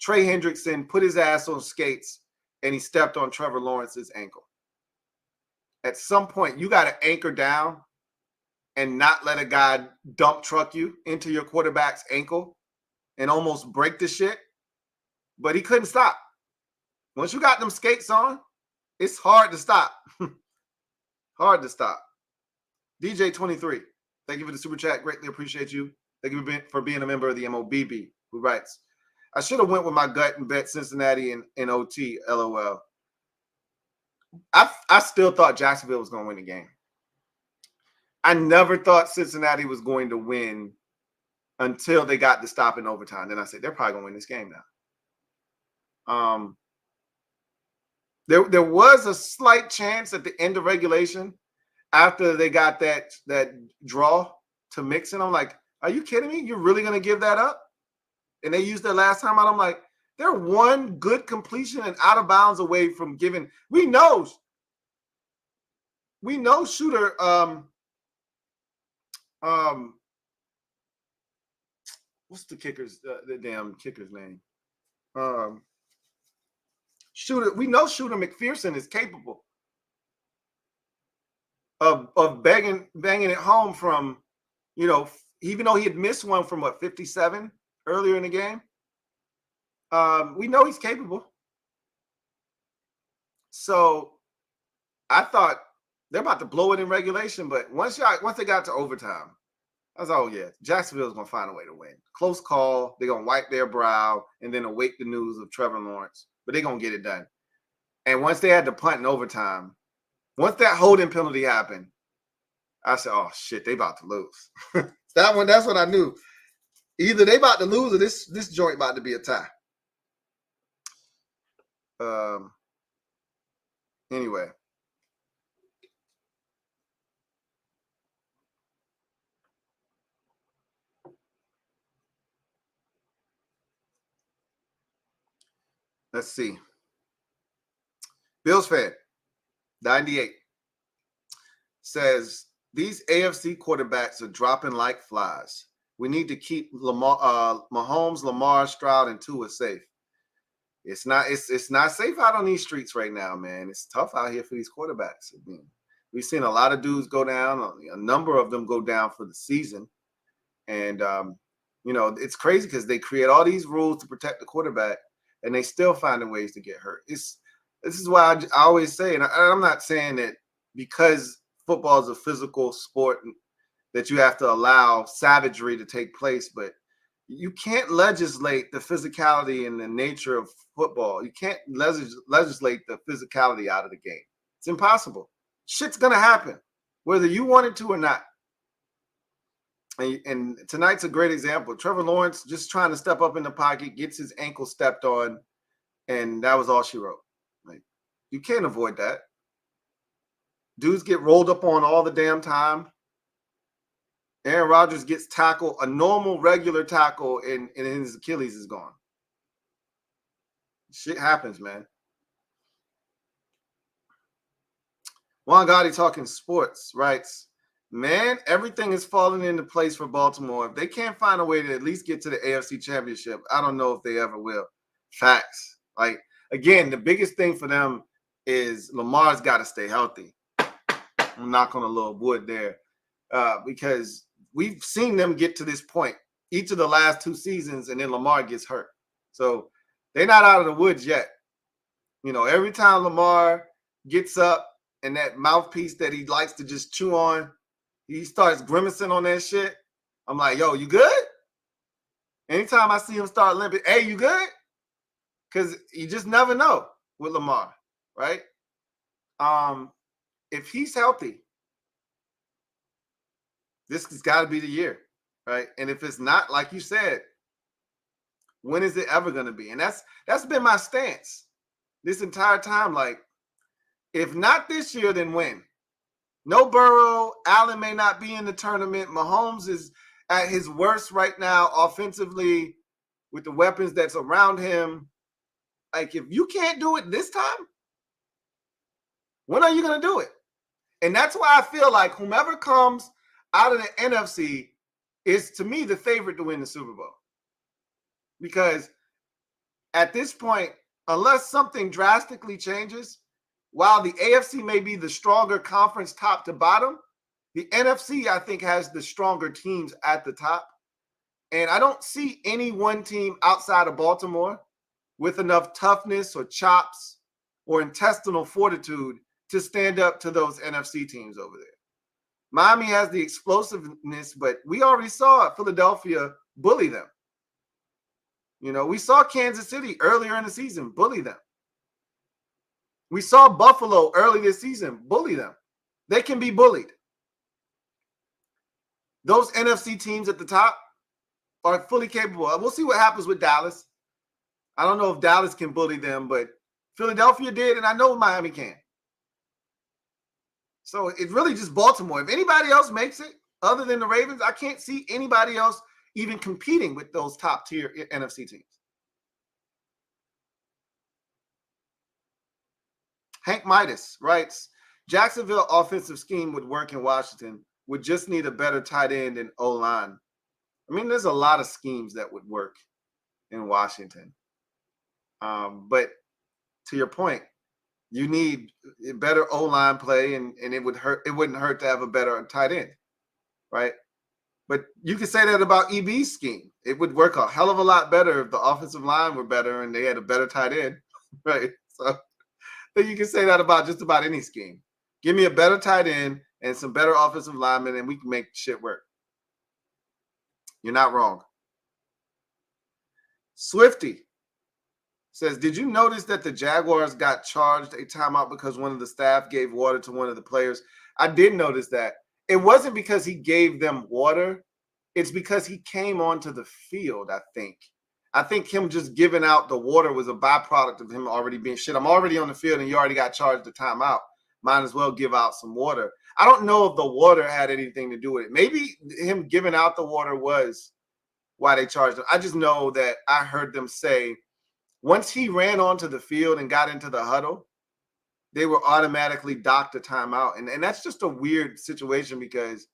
Trey Hendrickson put his ass on skates and he stepped on Trevor Lawrence's ankle. At some point, you got to anchor down and not let a guy dump truck you into your quarterback's ankle and almost break the shit. But he couldn't stop. Once you got them skates on, it's hard to stop. Hard to stop. DJ23, thank you for the super chat. Greatly appreciate you. Thank you for being a member of the MOBB, who writes, I should have went with my gut and bet Cincinnati in OT, LOL. I still thought Jacksonville was going to win the game. I never thought Cincinnati was going to win until they got to stop in overtime. Then I said, they're probably going to win this game now. There was a slight chance at the end of regulation after they got that draw to Mixon. I'm like, are you kidding me? You're really going to give that up? And they used their last time out. I'm like, they're one good completion and out of bounds away from giving. We know shooter. What's the kicker's the damn kicker's name? Shooter. We know Shooter McPherson is capable of banging it home from, even though he had missed one from 57 earlier in the game. We know he's capable. So I thought they're about to blow it in regulation, but once they got to overtime, I was like, oh yeah, Jacksonville's gonna find a way to win. Close call. They're gonna wipe their brow and then await the news of Trevor Lawrence, but they're gonna get it done. And once they had to punt in overtime, once that holding penalty happened, I said, oh shit, they about to lose. That's what I knew. Either they about to lose or this joint about to be a tie. Anyway. Let's see. Bills fan, 98, says, these AFC quarterbacks are dropping like flies. We need to keep Mahomes, Lamar, Stroud, and Tua safe. It's not safe out on these streets right now, man. It's tough out here for these quarterbacks. I mean, we've seen a lot of dudes go down, a number of them go down for the season. And, it's crazy because they create all these rules to protect the quarterback, and they still finding ways to get hurt. This is why I always say, and I'm not saying that because football is a physical sport that you have to allow savagery to take place, but you can't legislate the physicality and the nature of football. You can't legislate the physicality out of the game. It's impossible. Shit's going to happen, whether you want it to or not. And tonight's a great example. Trevor Lawrence just trying to step up in the pocket, gets his ankle stepped on, and that was all she wrote. Like, you can't avoid that. Dudes get rolled up on all the damn time. Aaron Rodgers gets tackled, a normal, regular tackle, and his Achilles is gone. Shit happens, man. Juan Gotti talking sports writes, man, everything is falling into place for Baltimore. If they can't find a way to at least get to the AFC Championship, I don't know if they ever will. Facts. Like, again, the biggest thing for them is Lamar's got to stay healthy. I'm knocking on a little wood there because we've seen them get to this point each of the last 2 seasons, and then Lamar gets hurt. So they're not out of the woods yet. You know, every time Lamar gets up and that mouthpiece that he likes to just chew on, he starts grimacing on that shit. I'm like, yo, you good? Anytime I see him start limping, hey, you good? Because you just never know with Lamar, right? If he's healthy, this has got to be the year, right? And if it's not, like you said, when is it ever going to be? And that's been my stance this entire time. Like, if not this year, then when? No Burrow. Allen may not be in the tournament. Mahomes is at his worst right now offensively with the weapons that's around him. Like, if you can't do it this time, when are you going to do it? And that's why I feel like whomever comes out of the NFC is, to me, the favorite to win the Super Bowl. Because at this point, unless something drastically changes, while the AFC may be the stronger conference top to bottom, the NFC, I think, has the stronger teams at the top. And I don't see any one team outside of Baltimore with enough toughness or chops or intestinal fortitude to stand up to those NFC teams over there. Miami has the explosiveness, but we already saw Philadelphia bully them. You know, we saw Kansas City earlier in the season bully them. We saw Buffalo early this season bully them. They can be bullied. Those NFC teams at the top are fully capable. We'll see what happens with Dallas. I don't know if Dallas can bully them, but Philadelphia did, and I know Miami can. So it's really just Baltimore. If anybody else makes it, other than the Ravens, I can't see anybody else even competing with those top-tier NFC teams. Hank Midas writes, Jacksonville offensive scheme would work in Washington, would just need a better tight end and O-line. I mean, there's a lot of schemes that would work in Washington. But to your point, you need a better O-line play, and it wouldn't hurt to have a better tight end, right? But you could say that about EB's scheme. It would work a hell of a lot better if the offensive line were better and they had a better tight end, right? So you can say that about just about any scheme. Give me a better tight end and some better offensive linemen, and we can make shit work. You're not wrong. Swifty says, did you notice that the Jaguars got charged a timeout because one of the staff gave water to one of the players? I did notice that. It wasn't because he gave them water. It's because he came onto the field, I think. I think him just giving out the water was a byproduct of him already being shit. I'm already on the field and you already got charged a timeout. Might as well give out some water. I don't know if the water had anything to do with it. Maybe him giving out the water was why they charged him. I just know that I heard them say once he ran onto the field and got into the huddle, they were automatically docked a timeout. And that's just a weird situation because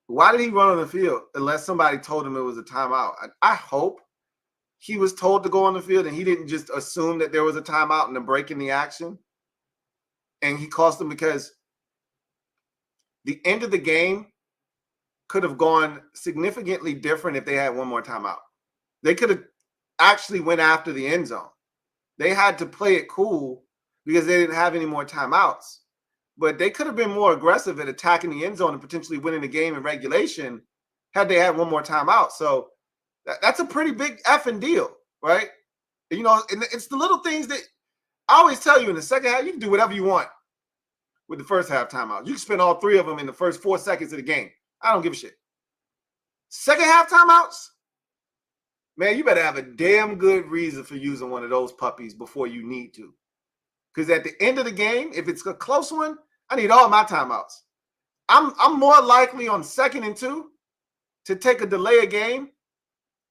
why did he run on the field unless somebody told him it was a timeout? I hope he was told to go on the field and he didn't just assume that there was a timeout and a break in the action. And he cost them because the end of the game could have gone significantly different if they had one more timeout. They could have actually went after the end zone. They had to play it cool because they didn't have any more timeouts. but they could have been more aggressive at attacking the end zone and potentially winning the game in regulation had they had one more timeout. So that's a pretty big effing deal, right? You know, and it's the little things that I always tell you in the second half, you can do whatever you want with the first half timeout. You can spend all 3 of them in the first 4 seconds of the game. I don't give a shit. Second half timeouts, man, you better have a damn good reason for using one of those puppies before you need to. Because at the end of the game, if it's a close one, I need all my timeouts. I'm more likely on 2nd and 2 to take a delay of game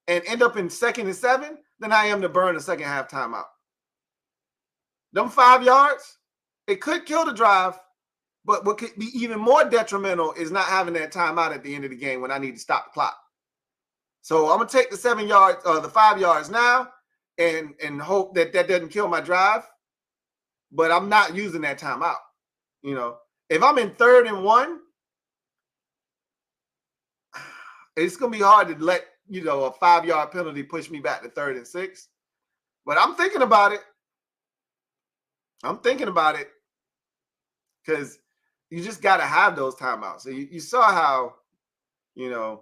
and end up in 2nd and 7 than I am to burn a second half timeout. Them 5 yards, it could kill the drive, but what could be even more detrimental is not having that timeout at the end of the game when I need to stop the clock. So I'm gonna take the 7 yards, the 5 yards now, and hope that doesn't kill my drive. But I'm not using that timeout. You know, if I'm in 3rd and 1, it's gonna be hard to let a 5-yard penalty push me back to 3rd and 6. But I'm thinking about it. Because you just got to have those timeouts. So you saw how, it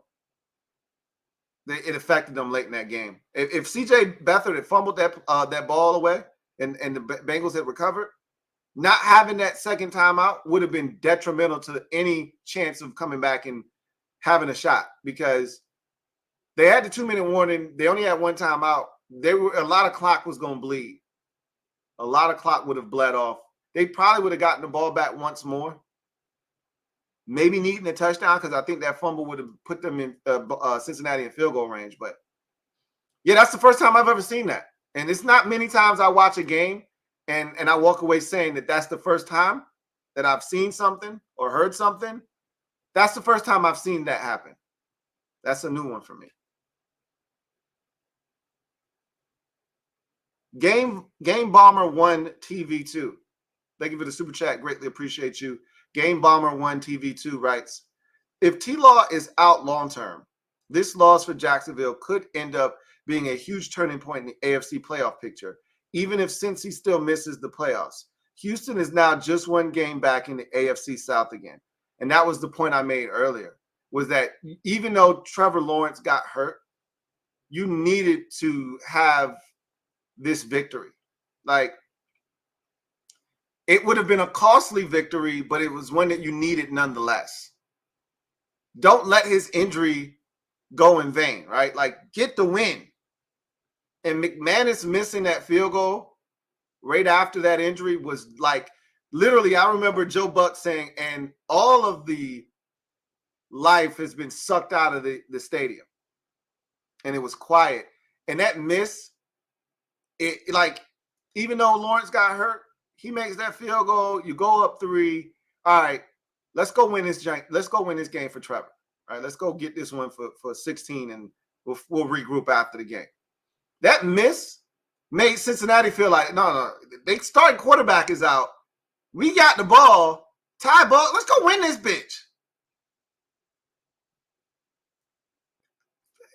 affected them late in that game. If C.J. Beathard had fumbled that ball away and the Bengals had recovered, not having that second timeout would have been detrimental to any chance of coming back and having a shot, because they had the 2-minute warning. They only had one timeout. A lot of clock was going to bleed. A lot of clock would have bled off. They probably would have gotten the ball back once more, maybe needing a touchdown, because I think that fumble would have put them in Cincinnati in field goal range. But, yeah, that's the first time I've ever seen that. And it's not many times I watch a game and I walk away saying that that's the first time that I've seen something or heard something. That's the first time I've seen that happen. That's a new one for me. Game Bomber 1 TV2. Thank you for the super chat. Greatly appreciate you. Game Bomber 1 TV2 writes, if T-Law is out long-term, this loss for Jacksonville could end up being a huge turning point in the AFC playoff picture, even if Cincy still misses the playoffs. Houston is now just one game back in the AFC South again. And that was the point I made earlier, was that even though Trevor Lawrence got hurt, you needed to have this victory. Like, it would have been a costly victory, but it was one that you needed nonetheless. Don't let his injury go in vain, right? Like, get the win. And McManus missing that field goal right after that injury was like, literally, I remember Joe Buck saying, and all of the life has been sucked out of the stadium. And it was quiet. And that miss, even though Lawrence got hurt, he makes that field goal. You go up 3. All right, let's go win this. Let's go win this game for Trevor. All right, let's go get this one for 16, and we'll regroup after the game. That miss made Cincinnati feel like, no, they starting quarterback is out. We got the ball. Ty ball. Let's go win this bitch.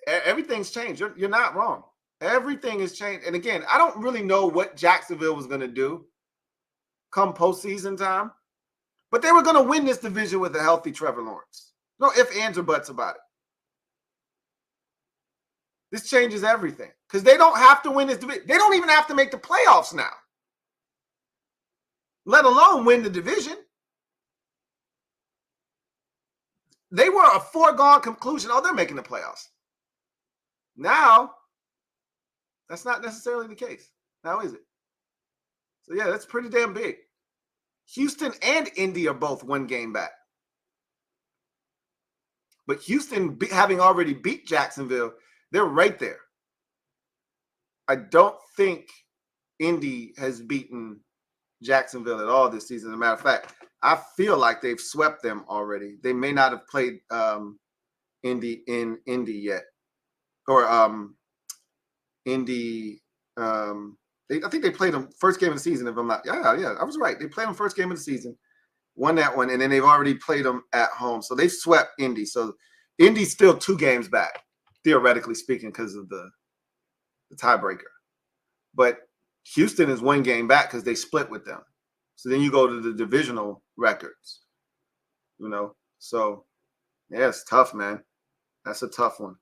Everything's changed. You're not wrong. Everything has changed. And again, I don't really know what Jacksonville was going to do come postseason time, but they were going to win this division with a healthy Trevor Lawrence. No ifs, ands, or buts about it. This changes everything, because they don't have to win this division. They don't even have to make the playoffs now, let alone win the division. They were a foregone conclusion. Oh, they're making the playoffs. Now, that's not necessarily the case. Now, is it? So, yeah, that's pretty damn big. Houston and Indy are both one game back. But Houston, having already beat Jacksonville, they're right there. I don't think Indy has beaten Jacksonville at all this season. As a matter of fact, I feel like they've swept them already. They may not have played Indy in Indy yet. Or Indy, I think they played them first game of the season. If I'm not, yeah, I was right. They played them first game of the season, won that one, and then they've already played them at home. So they swept Indy. So Indy's still 2 games back, theoretically speaking, because of the tiebreaker. But Houston is 1 game back because they split with them. So then you go to the divisional records, So, yeah, it's tough, man. That's a tough one.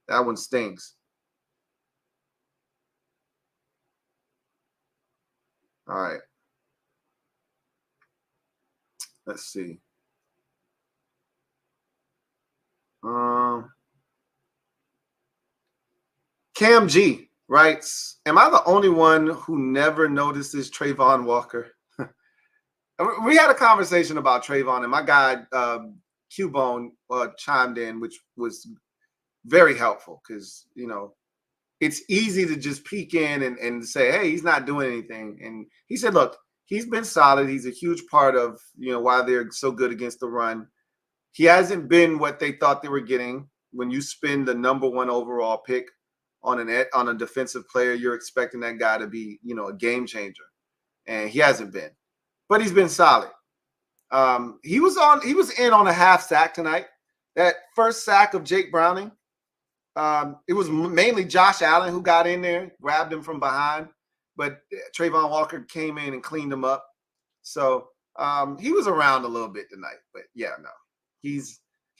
That one stings. All right. Let's see. Cam G writes, am I the only one who never notices Trayvon Walker? We had a conversation about Trayvon, and my guy, Q-Bone, chimed in, which was very helpful because, it's easy to just peek in and say, hey, he's not doing anything. And he said, look, he's been solid. He's a huge part of, why they're so good against the run. He hasn't been what they thought they were getting. When you spend the number 1 overall pick on a defensive player, you're expecting that guy to be, a game changer. And he hasn't been. But he's been solid. He was in on a half sack tonight. That first sack of Jake Browning, it was mainly Josh Allen who got in there, grabbed him from behind, but Trayvon Walker came in and cleaned him up. So he was around a little bit tonight, but yeah, no, he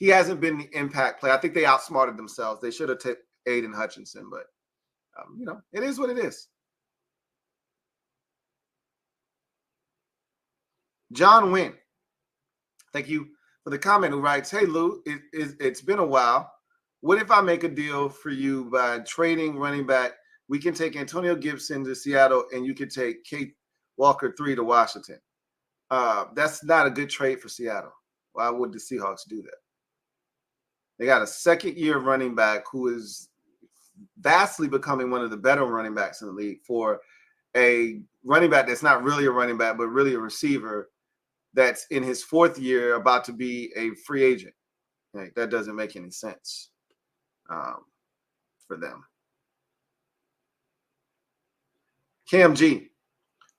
hasn't been the impact player. I think they outsmarted themselves. They should have took Aiden Hutchinson, but it is what it is. John Wynn, thank you for the comment, who writes, hey, Lou, it's been a while. What if I make a deal for you by trading running back? We can take Antonio Gibson to Seattle, and you can take Kate Walker 3 to Washington. That's not a good trade for Seattle. Why would the Seahawks do that? They got a second-year running back who is vastly becoming one of the better running backs in the league for a running back that's not really a running back, but really a receiver that's in his 4th year about to be a free agent. Like, that doesn't make any sense for them. Cam G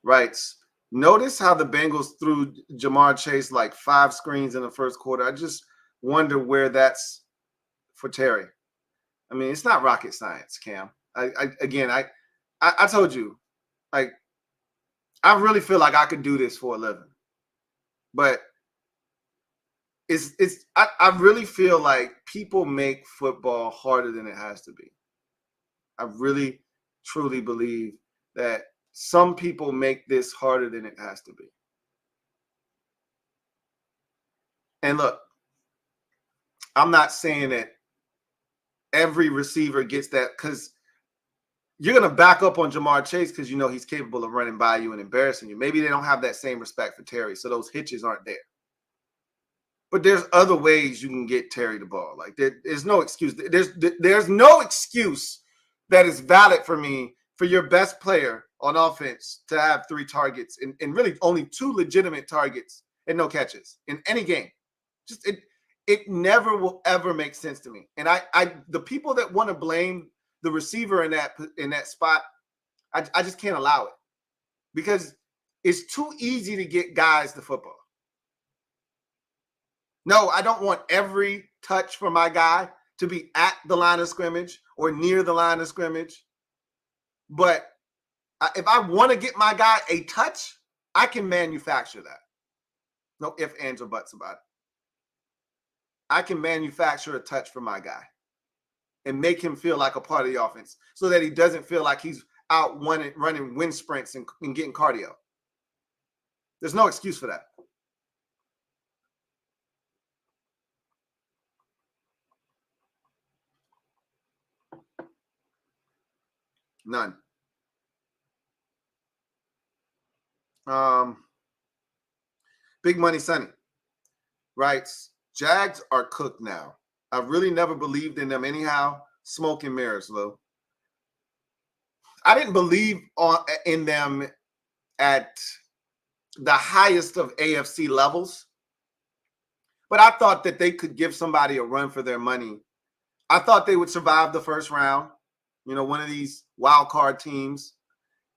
writes, notice how the Bengals threw Jamar Chase like 5 screens in the first quarter. I just wonder where that's for Terry. I mean, it's not rocket science, Cam. I told you, like, I really feel like I could do this for a living. But I really feel like people make football harder than it has to be. I really, truly believe that some people make this harder than it has to be. And look, I'm not saying that every receiver gets that, because you're going to back up on Jamar Chase because you know he's capable of running by you and embarrassing you. Maybe they don't have that same respect for Terry, so those hitches aren't there. But there's other ways you can get Terry the ball. Like, there's no excuse. There's no excuse that is valid for me for your best player on offense to have 3 targets and really only 2 legitimate targets and no catches in any game. Just it never will ever make sense to me. And the people that want to blame the receiver in that spot, I just can't allow it, because it's too easy to get guys the football. No, I don't want every touch for my guy to be at the line of scrimmage or near the line of scrimmage. But if I want to get my guy a touch, I can manufacture that. No ifs, ands, or buts about it. I can manufacture a touch for my guy and make him feel like a part of the offense so that he doesn't feel like he's out running wind sprints and getting cardio. There's no excuse for that. None. Big Money Sonny writes, Jags are cooked now. I really never believed in them anyhow. Smoke and mirrors, Lou. I didn't believe in them at the highest of AFC levels, but I thought that they could give somebody a run for their money. I thought they would survive the first round, one of these wild card teams.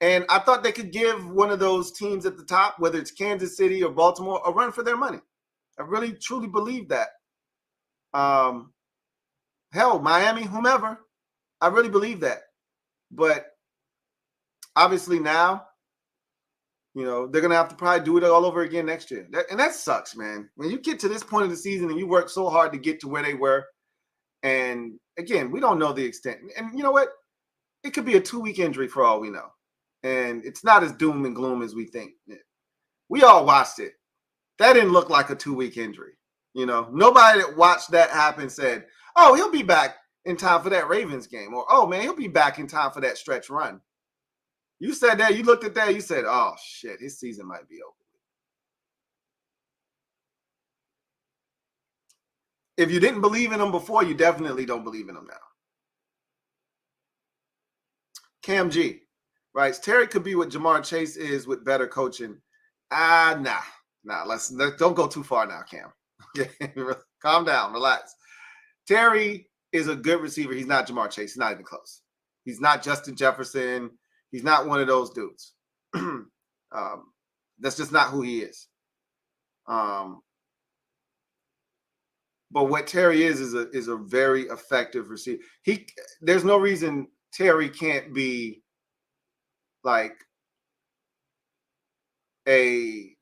And I thought they could give one of those teams at the top, whether it's Kansas City or Baltimore, a run for their money. I really, truly believe that. Hell, Miami, whomever. I really believe that. But obviously now, You know, they're going to have to probably do it all over again next year. That sucks, man. When you get to this point of the season and you work so hard to get to where they were, and again, we don't know the extent. And you know what? It could be a 2-week injury for all we know. And it's not as doom and gloom as we think. We all watched it. That didn't look like a 2-week injury. You know, nobody that watched that happen said, oh, he'll be back in time for that Ravens game. Or, oh, man, he'll be back in time for that stretch run. You said that, you looked at that, you said, oh, shit, his season might be over. If you didn't believe in him before, you definitely don't believe in him now. Cam G writes, Terry could be what Jamar Chase is with better coaching. Nah, let's don't go too far now, Cam. Calm down, relax. Terry is a good receiver. He's not Jamar Chase. He's not even close. He's not Justin Jefferson. He's not one of those dudes. That's just not who he is. But what Terry is a very effective receiver. There's no reason Terry can't be like a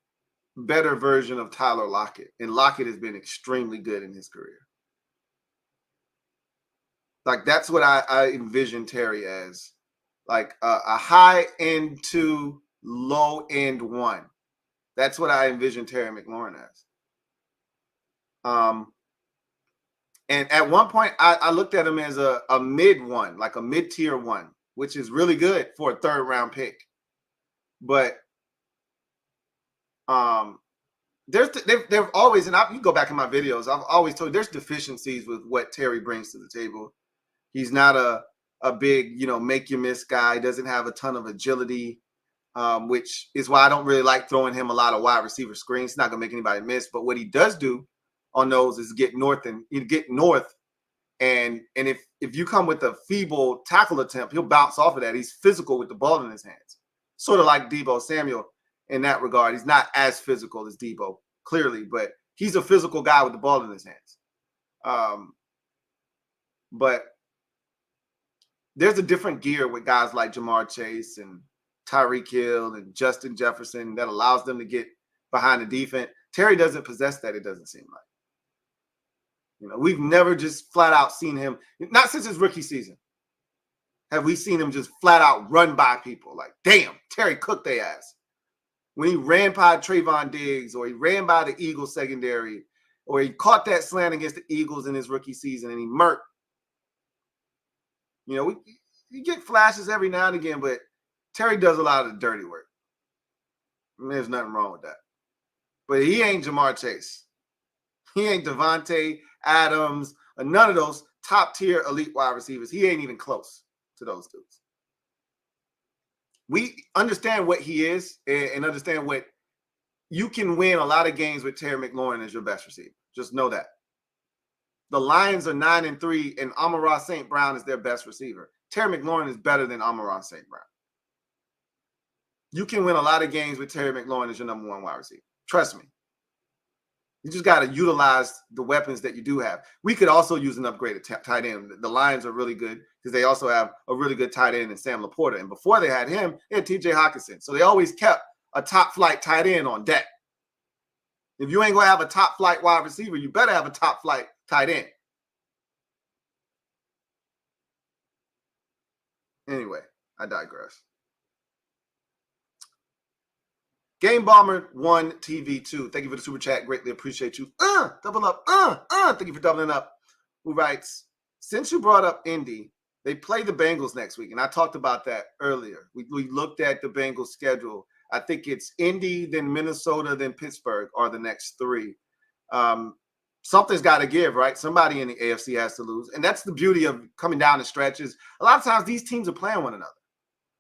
better version of Tyler Lockett. And Lockett has been extremely good in his career. Like, that's what I envision Terry as. Like a high end 2, low end 1. That's what I envision Terry McLaurin as. And at one point, I looked at him as a mid 1, like a mid-tier 1, which is really good for a 3rd-round pick. But they've always, and you go back in my videos, I've always told you there's deficiencies with what Terry brings to the table. He's not a big, make you miss guy. He doesn't have a ton of agility, which is why I don't really like throwing him a lot of wide receiver screens. It's not going to make anybody miss. But what he does do on those is get north. And if you come with a feeble tackle attempt, he'll bounce off of that. He's physical with the ball in his hands. Sort of like Deebo Samuel in that regard. He's not as physical as Deebo, clearly, but he's a physical guy with the ball in his hands. But there's a different gear with guys like Jamar Chase and Tyreek Hill and Justin Jefferson that allows them to get behind the defense. Terry doesn't possess that, it doesn't seem like. We've never just flat out seen him, not since his rookie season, have we seen him just flat out run by people. Like, damn, Terry cooked their ass. When he ran by Trayvon Diggs, or he ran by the Eagles secondary, or he caught that slant against the Eagles in his rookie season and he murked. You get flashes every now and again, but Terry does a lot of the dirty work. There's nothing wrong with that. But he ain't Jamar Chase. He ain't Devontae Adams, or none of those top-tier elite wide receivers. He ain't even close to those dudes. We understand what he is and understand what you can win a lot of games with Terry McLaurin as your best receiver. Just know that. The Lions are 9-3, and Amon-Ra St. Brown is their best receiver. Terry McLaurin is better than Amon-Ra St. Brown. You can win a lot of games with Terry McLaurin as your number 1 wide receiver. Trust me. You just got to utilize the weapons that you do have. We could also use an upgraded tight end. The Lions are really good because they also have a really good tight end in Sam Laporta. And before they had him, they had TJ Hockenson. So they always kept a top-flight tight end on deck. If you ain't going to have a top-flight wide receiver, you better have a top-flight tight end. Anyway, I digress. Game Bomber 1 TV2. Thank you for the super chat. Greatly appreciate you. Double up. Thank you for doubling up. Who writes, since you brought up Indy, they play the Bengals next week. And I talked about that earlier. We looked at the Bengals schedule. I think it's Indy, then Minnesota, then Pittsburgh are the next 3. Something's got to give, right? Somebody in the AFC has to lose. And that's the beauty of coming down the stretches. A lot of times these teams are playing one another.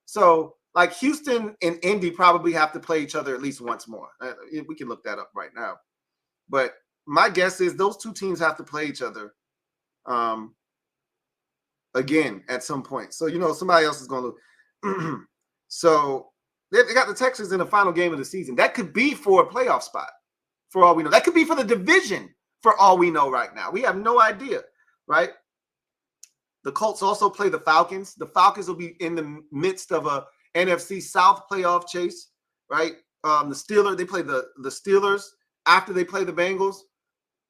So, like, Houston and Indy probably have to play each other at least once more. We can look that up right now. But my guess is those 2 teams have to play each other again at some point. So, somebody else is going to lose. So they got the Texans in the final game of the season. That could be for a playoff spot, for all we know. That could be for the division, for all we know right now. We have no idea, right? The Colts also play the Falcons. The Falcons will be in the midst of a NFC South playoff chase. right? The Steelers, they play the Steelers after they play the Bengals.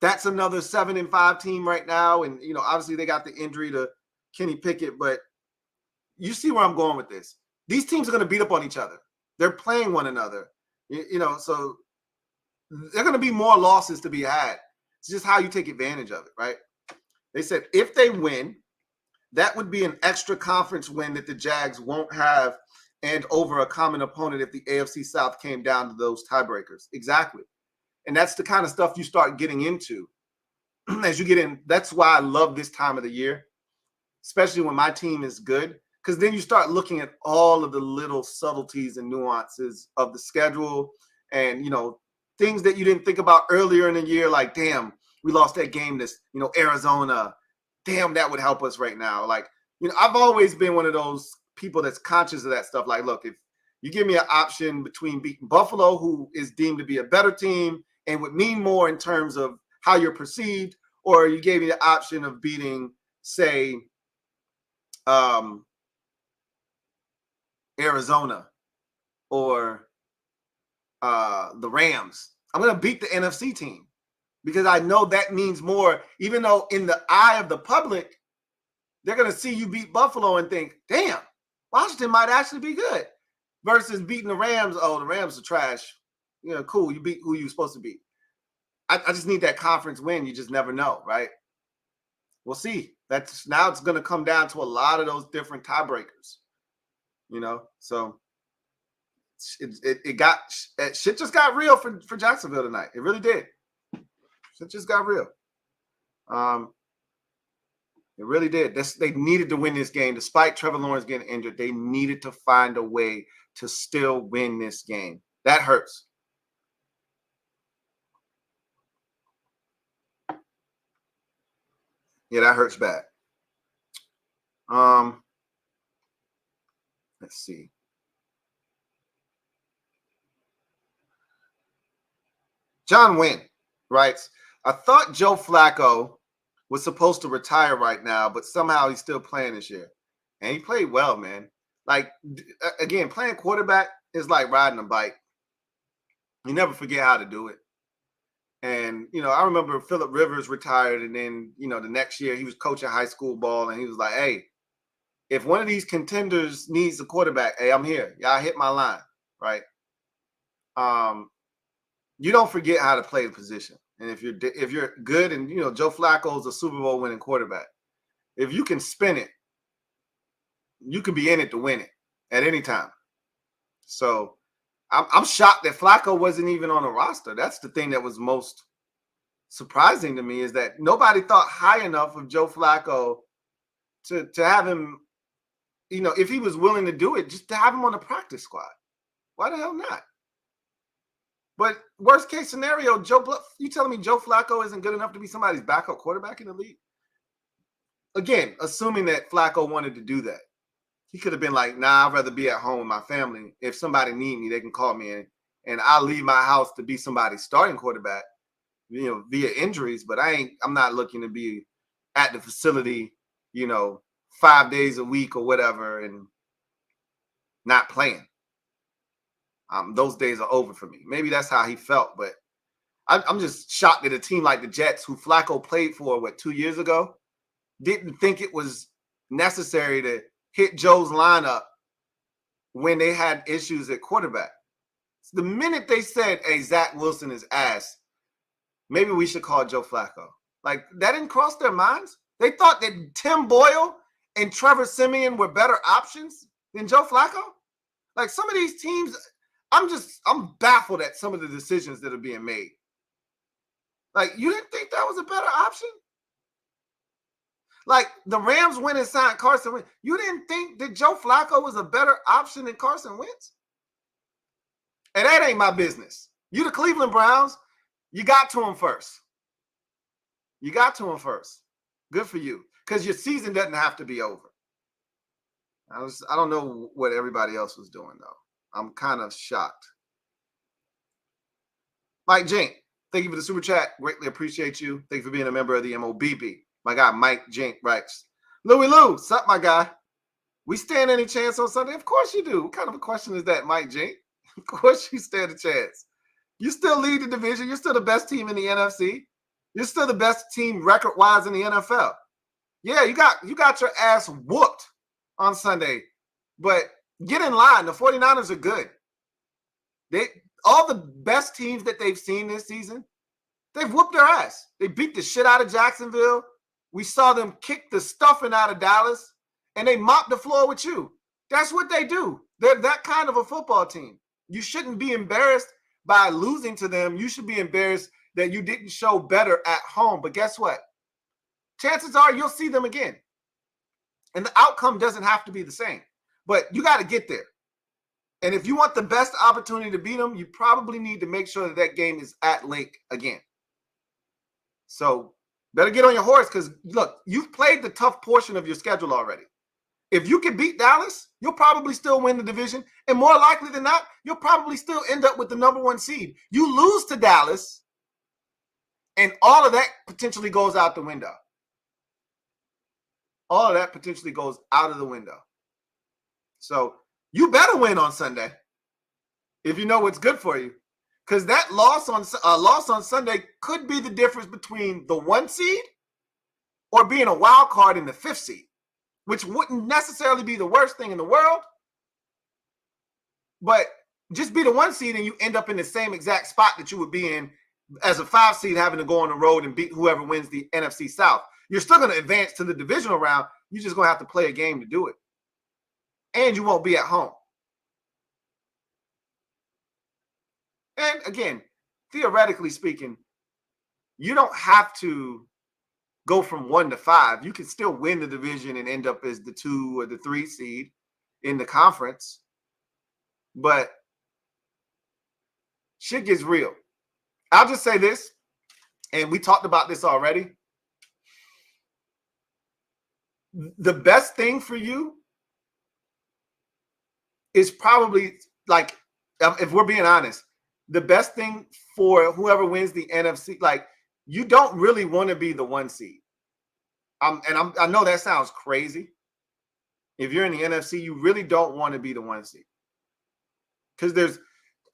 That's another 7-5 team right now. And, obviously they got the injury to Kenny Pickett, but you see where I'm going with this. These teams are going to beat up on each other. They're playing one another, so there are going to be more losses to be had. It's just how you take advantage of it, right? They said if they win, that would be an extra conference win that the Jags won't have and over a common opponent if the AFC South came down to those tiebreakers. Exactly. And that's the kind of stuff you start getting into as you get in. That's why I love this time of the year, especially when my team is good, because then you start looking at all of the little subtleties and nuances of the schedule and, things that you didn't think about earlier in the year, like, damn, we lost that game this, Arizona. Damn, that would help us right now. Like, I've always been one of those people that's conscious of that stuff. Like, look, if you give me an option between beating Buffalo, who is deemed to be a better team and would mean more in terms of how you're perceived, or you gave me the option of beating, say, Arizona or the Rams, I'm going to beat the NFC team because I know that means more, even though in the eye of the public, they're going to see you beat Buffalo and think, damn, Washington might actually be good, versus beating the Rams. Oh, the Rams are trash. Cool. You beat who you're supposed to beat. I just need that conference win. You just never know, right? We'll see. Now it's going to come down to a lot of those different tiebreakers, so shit just got real for Jacksonville tonight. It really did. Shit just got real. It really did. They needed to win this game. Despite Trevor Lawrence getting injured, they needed to find a way to still win this game. That hurts. Yeah, that hurts bad. Let's see. John Wynn writes, I thought Joe Flacco was supposed to retire right now, but somehow he's still playing this year. And he played well, man. Like, again, playing quarterback is like riding a bike. You never forget how to do it. And, I remember Phillip Rivers retired, and then, the next year he was coaching high school ball, and he was like, hey, if one of these contenders needs a quarterback, hey, I'm here. Y'all hit my line, right? You don't forget how to play the position. And if you're good, and, Joe Flacco is a Super Bowl winning quarterback, if you can spin it, you can be in it to win it at any time. So I'm shocked that Flacco wasn't even on the roster. That's the thing that was most surprising to me, is that nobody thought high enough of Joe Flacco to have him, if he was willing to do it, just to have him on the practice squad. Why the hell not? But worst case scenario, you telling me Joe Flacco isn't good enough to be somebody's backup quarterback in the league? Again, assuming that Flacco wanted to do that. He could have been like, nah, I'd rather be at home with my family. If somebody need me, they can call me in, and I'll leave my house to be somebody's starting quarterback, via injuries. But I'm not looking to be at the facility, 5 days a week or whatever and not playing. Those days are over for me. Maybe that's how he felt, but I'm just shocked that a team like the Jets, who Flacco played for, 2 years ago, didn't think it was necessary to hit Joe's lineup when they had issues at quarterback. The minute they said, hey, Zach Wilson is ass, maybe we should call Joe Flacco. Like, that didn't cross their minds? They thought that Tim Boyle and Trevor Siemian were better options than Joe Flacco? Like, some of these teams, I'm baffled at some of the decisions that are being made. Like, you didn't think that was a better option? Like, the Rams went and signed Carson Wentz. You didn't think that Joe Flacco was a better option than Carson Wentz? And that ain't my business. You the Cleveland Browns, you got to him first. You got to him first. Good for you. Because your season doesn't have to be over. I don't know what everybody else was doing, though. I'm kind of shocked. Mike Jink, thank you for the super chat. Greatly appreciate you. Thank you for being a member of the MOBB. My guy, Mike Jink, writes, Louie Lou, what's up, my guy? We stand any chance on Sunday? Of course you do. What kind of a question is that, Mike Jink? Of course you stand a chance. You still lead the division. You're still the best team in the NFC. You're still the best team record-wise in the NFL. Yeah, you got your ass whooped on Sunday, but get in line. The 49ers are good. All the best teams that they've seen this season, they've whooped their ass. They beat the shit out of Jacksonville. We saw them kick the stuffing out of Dallas, and they mopped the floor with you. That's what they do. They're that kind of a football team. You shouldn't be embarrassed by losing to them. You should be embarrassed that you didn't show better at home. But guess what? Chances are you'll see them again. And the outcome doesn't have to be the same. But you got to get there. And if you want the best opportunity to beat them, you probably need to make sure that that game is at Lake again. So better get on your horse because, look, you've played the tough portion of your schedule already. If you can beat Dallas, you'll probably still win the division. And more likely than not, you'll probably still end up with the number 1 seed. You lose to Dallas, and all of that potentially goes out the window. All of that potentially goes out of the window. So you better win on Sunday if you know what's good for you. Because that loss on Sunday could be the difference between the 1 seed or being a wild card in the 5th seed, which wouldn't necessarily be the worst thing in the world. But just be the 1 seed and you end up in the same exact spot that you would be in as a 5 seed, having to go on the road and beat whoever wins the NFC South. You're still going to advance to the divisional round. You're just going to have to play a game to do it. And you won't be at home. And again, theoretically speaking, you don't have to go from 1 to 5. You can still win the division and end up as the 2 or the 3 seed in the conference. But shit gets real. I'll just say this, and we talked about this already. The best thing for you is probably, like, if we're being honest, the best thing for whoever wins the NFC, like, you don't really want to be the 1 seed. I know that sounds crazy. If you're in the NFC, you really don't want to be the 1 seed. Because there's,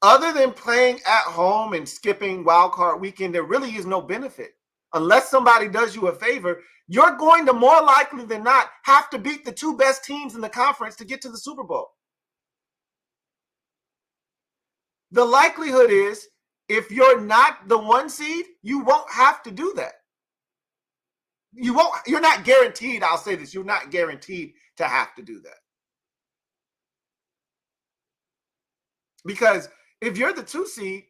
other than playing at home and skipping wild card weekend, there really is no benefit. Unless somebody does you a favor, you're going to more likely than not have to beat the 2 best teams in the conference to get to the Super Bowl. The likelihood is, if you're not the 1 seed, you won't have to do that. You're not guaranteed, I'll say this, you're not guaranteed to have to do that. Because if you're the 2 seed,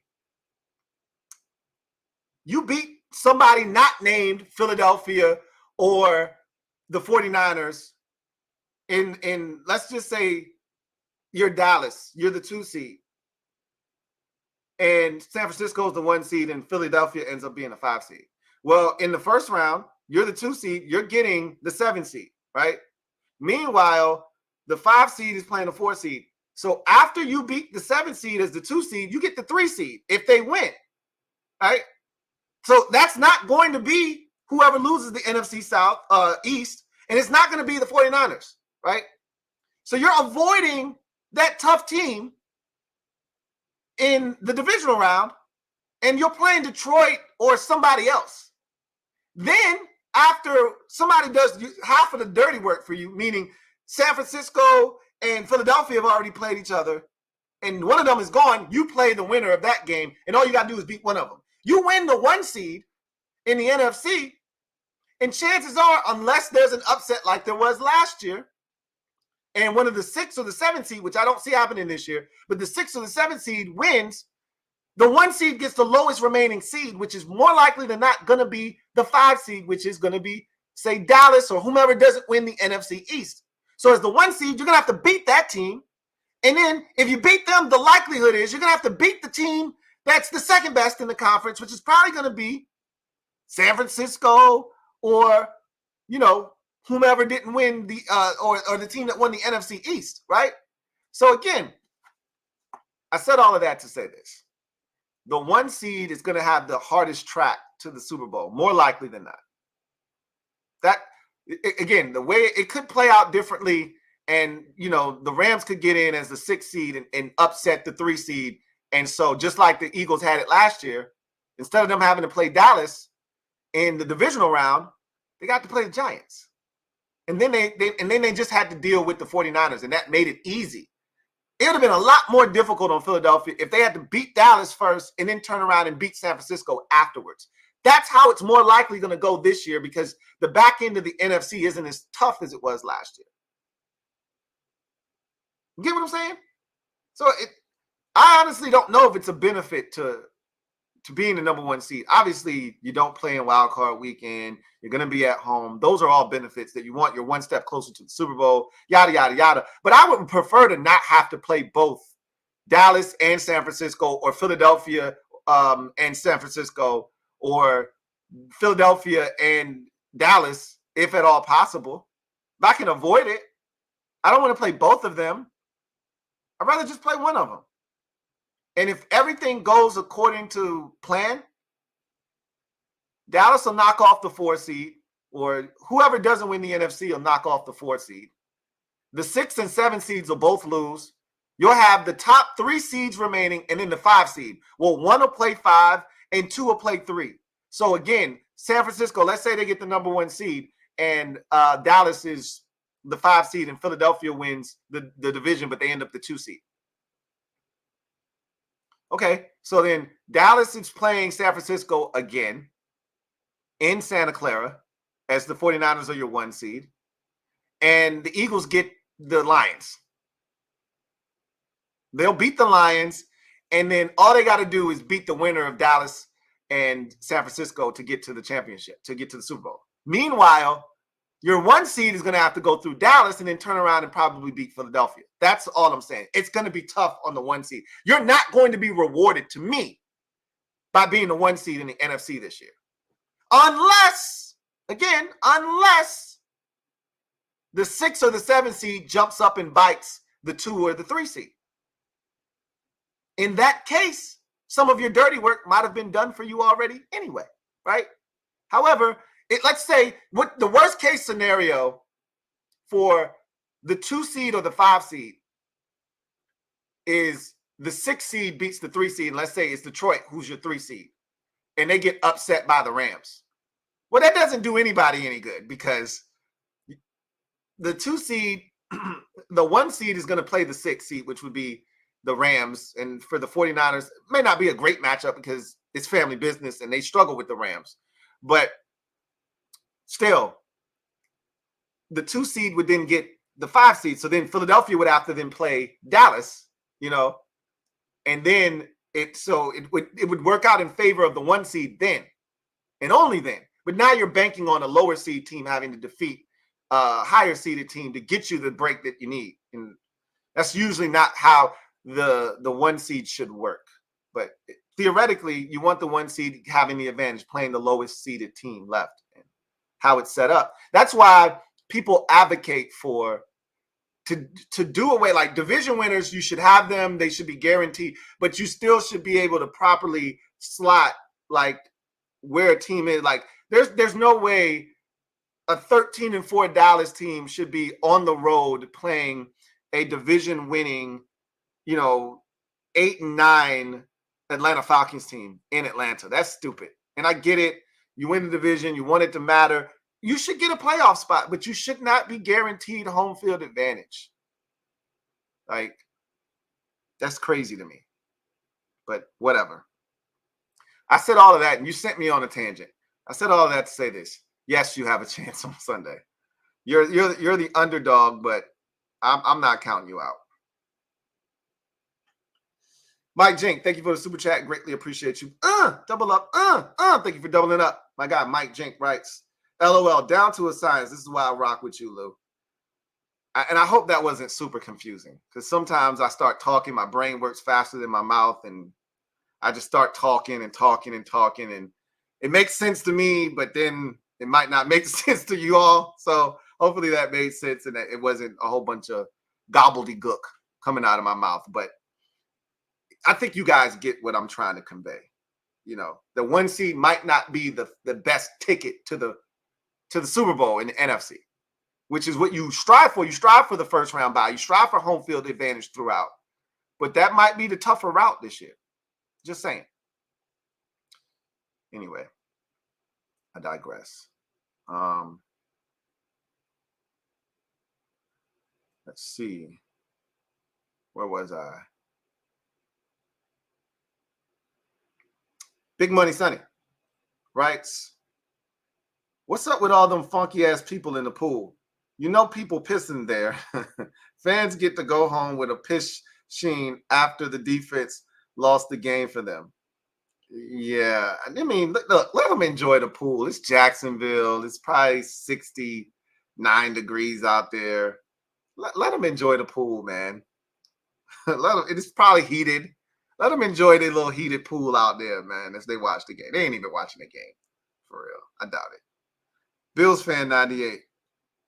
you beat somebody not named Philadelphia or the 49ers in let's just say you're Dallas, you're the 2 seed. And San Francisco is the 1 seed and Philadelphia ends up being a 5 seed. Well, in the first round, you're the 2 seed, you're getting the 7 seed, right? Meanwhile, the 5 seed is playing the 4 seed. So after you beat the 7 seed as the 2 seed, you get the 3 seed if they win, right? So that's not going to be whoever loses the NFC South, East, and it's not going to be the 49ers, right? So you're avoiding that tough team in the divisional round, and you're playing Detroit or somebody else. Then, after somebody does half of the dirty work for you, meaning San Francisco and Philadelphia have already played each other, and one of them is gone, you play the winner of that game, and all you got to do is beat one of them. You win the 1 seed in the NFC, and chances are, unless there's an upset like there was last year, and one of the 6 or the 7 seed, which I don't see happening this year, but the 6 or the 7 seed wins, the 1 seed gets the lowest remaining seed, which is more likely than not going to be the 5 seed, which is going to be, say, Dallas or whomever doesn't win the NFC East. So as the 1 seed, you're going to have to beat that team. And then if you beat them, the likelihood is you're going to have to beat the team that's the second best in the conference, which is probably going to be San Francisco or, you know, whomever didn't win the or the team that won the NFC East, right? So again, I said all of that to say this. The 1 seed is going to have the hardest track to the Super Bowl, more likely than not. That, again, the way it could play out differently And, the Rams could get in as the 6th seed and upset the 3 seed. And so just like the Eagles had it last year, instead of them having to play Dallas in the divisional round, they got to play the Giants. And then they just had to deal with the 49ers, and that made it easy. It would have been a lot more difficult on Philadelphia if they had to beat Dallas first and then turn around and beat San Francisco afterwards. That's how it's more likely going to go this year, because the back end of the NFC isn't as tough as it was last year. You get what I'm saying? So I honestly don't know if it's a benefit to being the number 1 seed. Obviously, you don't play in wild card weekend. You're going to be at home. Those are all benefits that you want. You're one step closer to the Super Bowl, yada, yada, yada. But I would prefer to not have to play both Dallas and San Francisco, or Philadelphia and San Francisco, or Philadelphia and Dallas, if at all possible. If I can avoid it, I don't want to play both of them. I'd rather just play one of them. And if everything goes according to plan, Dallas will knock off the 4 seed, or whoever doesn't win the NFC will knock off the 4 seed. The 6 and 7 seeds will both lose. You'll have the top 3 seeds remaining, and then the 5 seed. Well, 1 will play 5 and 2 will play 3. So again, San Francisco, let's say they get the number 1 seed, and Dallas is the 5 seed, and Philadelphia wins the division, but they end up the 2 seed. Okay, so then Dallas is playing San Francisco again in Santa Clara, as the 49ers are your 1 seed. And the Eagles get the Lions. They'll beat the Lions, and then all they got to do is beat the winner of Dallas and San Francisco to get to the championship, to get to the Super Bowl. Meanwhile, your 1 seed is going to have to go through Dallas and then turn around and probably beat Philadelphia. That's all I'm saying. It's going to be tough on the 1 seed. You're not going to be rewarded, to me, by being the 1 seed in the NFC this year. Unless the 6 or the 7 seed jumps up and bites the 2 or the 3 seed. In that case, some of your dirty work might have been done for you already anyway, right? However, let's say what the worst case scenario for the 2 seed or the 5 seed is the 6 seed beats the 3 seed. And let's say it's Detroit, who's your 3 seed, and they get upset by the Rams. Well, that doesn't do anybody any good, because the 2 seed, the 1 seed is going to play the 6 seed, which would be the Rams. And for the 49ers, it may not be a great matchup because it's family business and they struggle with the Rams. But still, the 2 seed would then get the 5 seed. So then Philadelphia would have to then play Dallas, and then it would work out in favor of the 1 seed then, and only then. But now you're banking on a lower seed team having to defeat a higher seeded team to get you the break that you need. And that's usually not how the 1 seed should work. But theoretically, you want the 1 seed having the advantage, playing the lowest seeded team left, and how it's set up. That's why people advocate for to do away, like division winners, you should have them. They should be guaranteed, but you still should be able to properly slot like where a team is. Like there's no way a 13-4 Dallas team should be on the road playing a division winning, 8-9 Atlanta Falcons team in Atlanta. That's stupid. And I get it. You win the division. You want it to matter. You should get a playoff spot, but you should not be guaranteed home field advantage. Like, that's crazy to me. But whatever. I said all of that, and you sent me on a tangent. I said all of that to say this. Yes, you have a chance on Sunday. You're the underdog, but I'm not counting you out. Mike Jink, thank you for the super chat. Greatly appreciate you. Double up. Thank you for doubling up. My guy Mike Jink writes, LOL, down to a science. This is why I rock with you, Lou. And I hope that wasn't super confusing, because sometimes I start talking, my brain works faster than my mouth, and I just start talking, and it makes sense to me, but then it might not make sense to you all. So hopefully that made sense and that it wasn't a whole bunch of gobbledygook coming out of my mouth. But I think you guys get what I'm trying to convey. The 1 seed might not be the best ticket to the Super Bowl in the NFC. which is what you strive for. You strive for the first round bye. You strive for home field advantage throughout. But that might be the tougher route this year. Just saying. Anyway, I digress. Let's see. Where was I? Big Money Sonny writes, what's up with all them funky ass people in the pool? You know people pissing there. Fans get to go home with a piss sheen after the defense lost the game for them. Yeah, I mean, look, let them enjoy the pool. It's Jacksonville. It's probably 69 degrees out there. Let them enjoy the pool, man. It's probably heated. Let them enjoy their little heated pool out there, man, as they watch the game. They ain't even watching the game, for real. I doubt it. Bills fan 98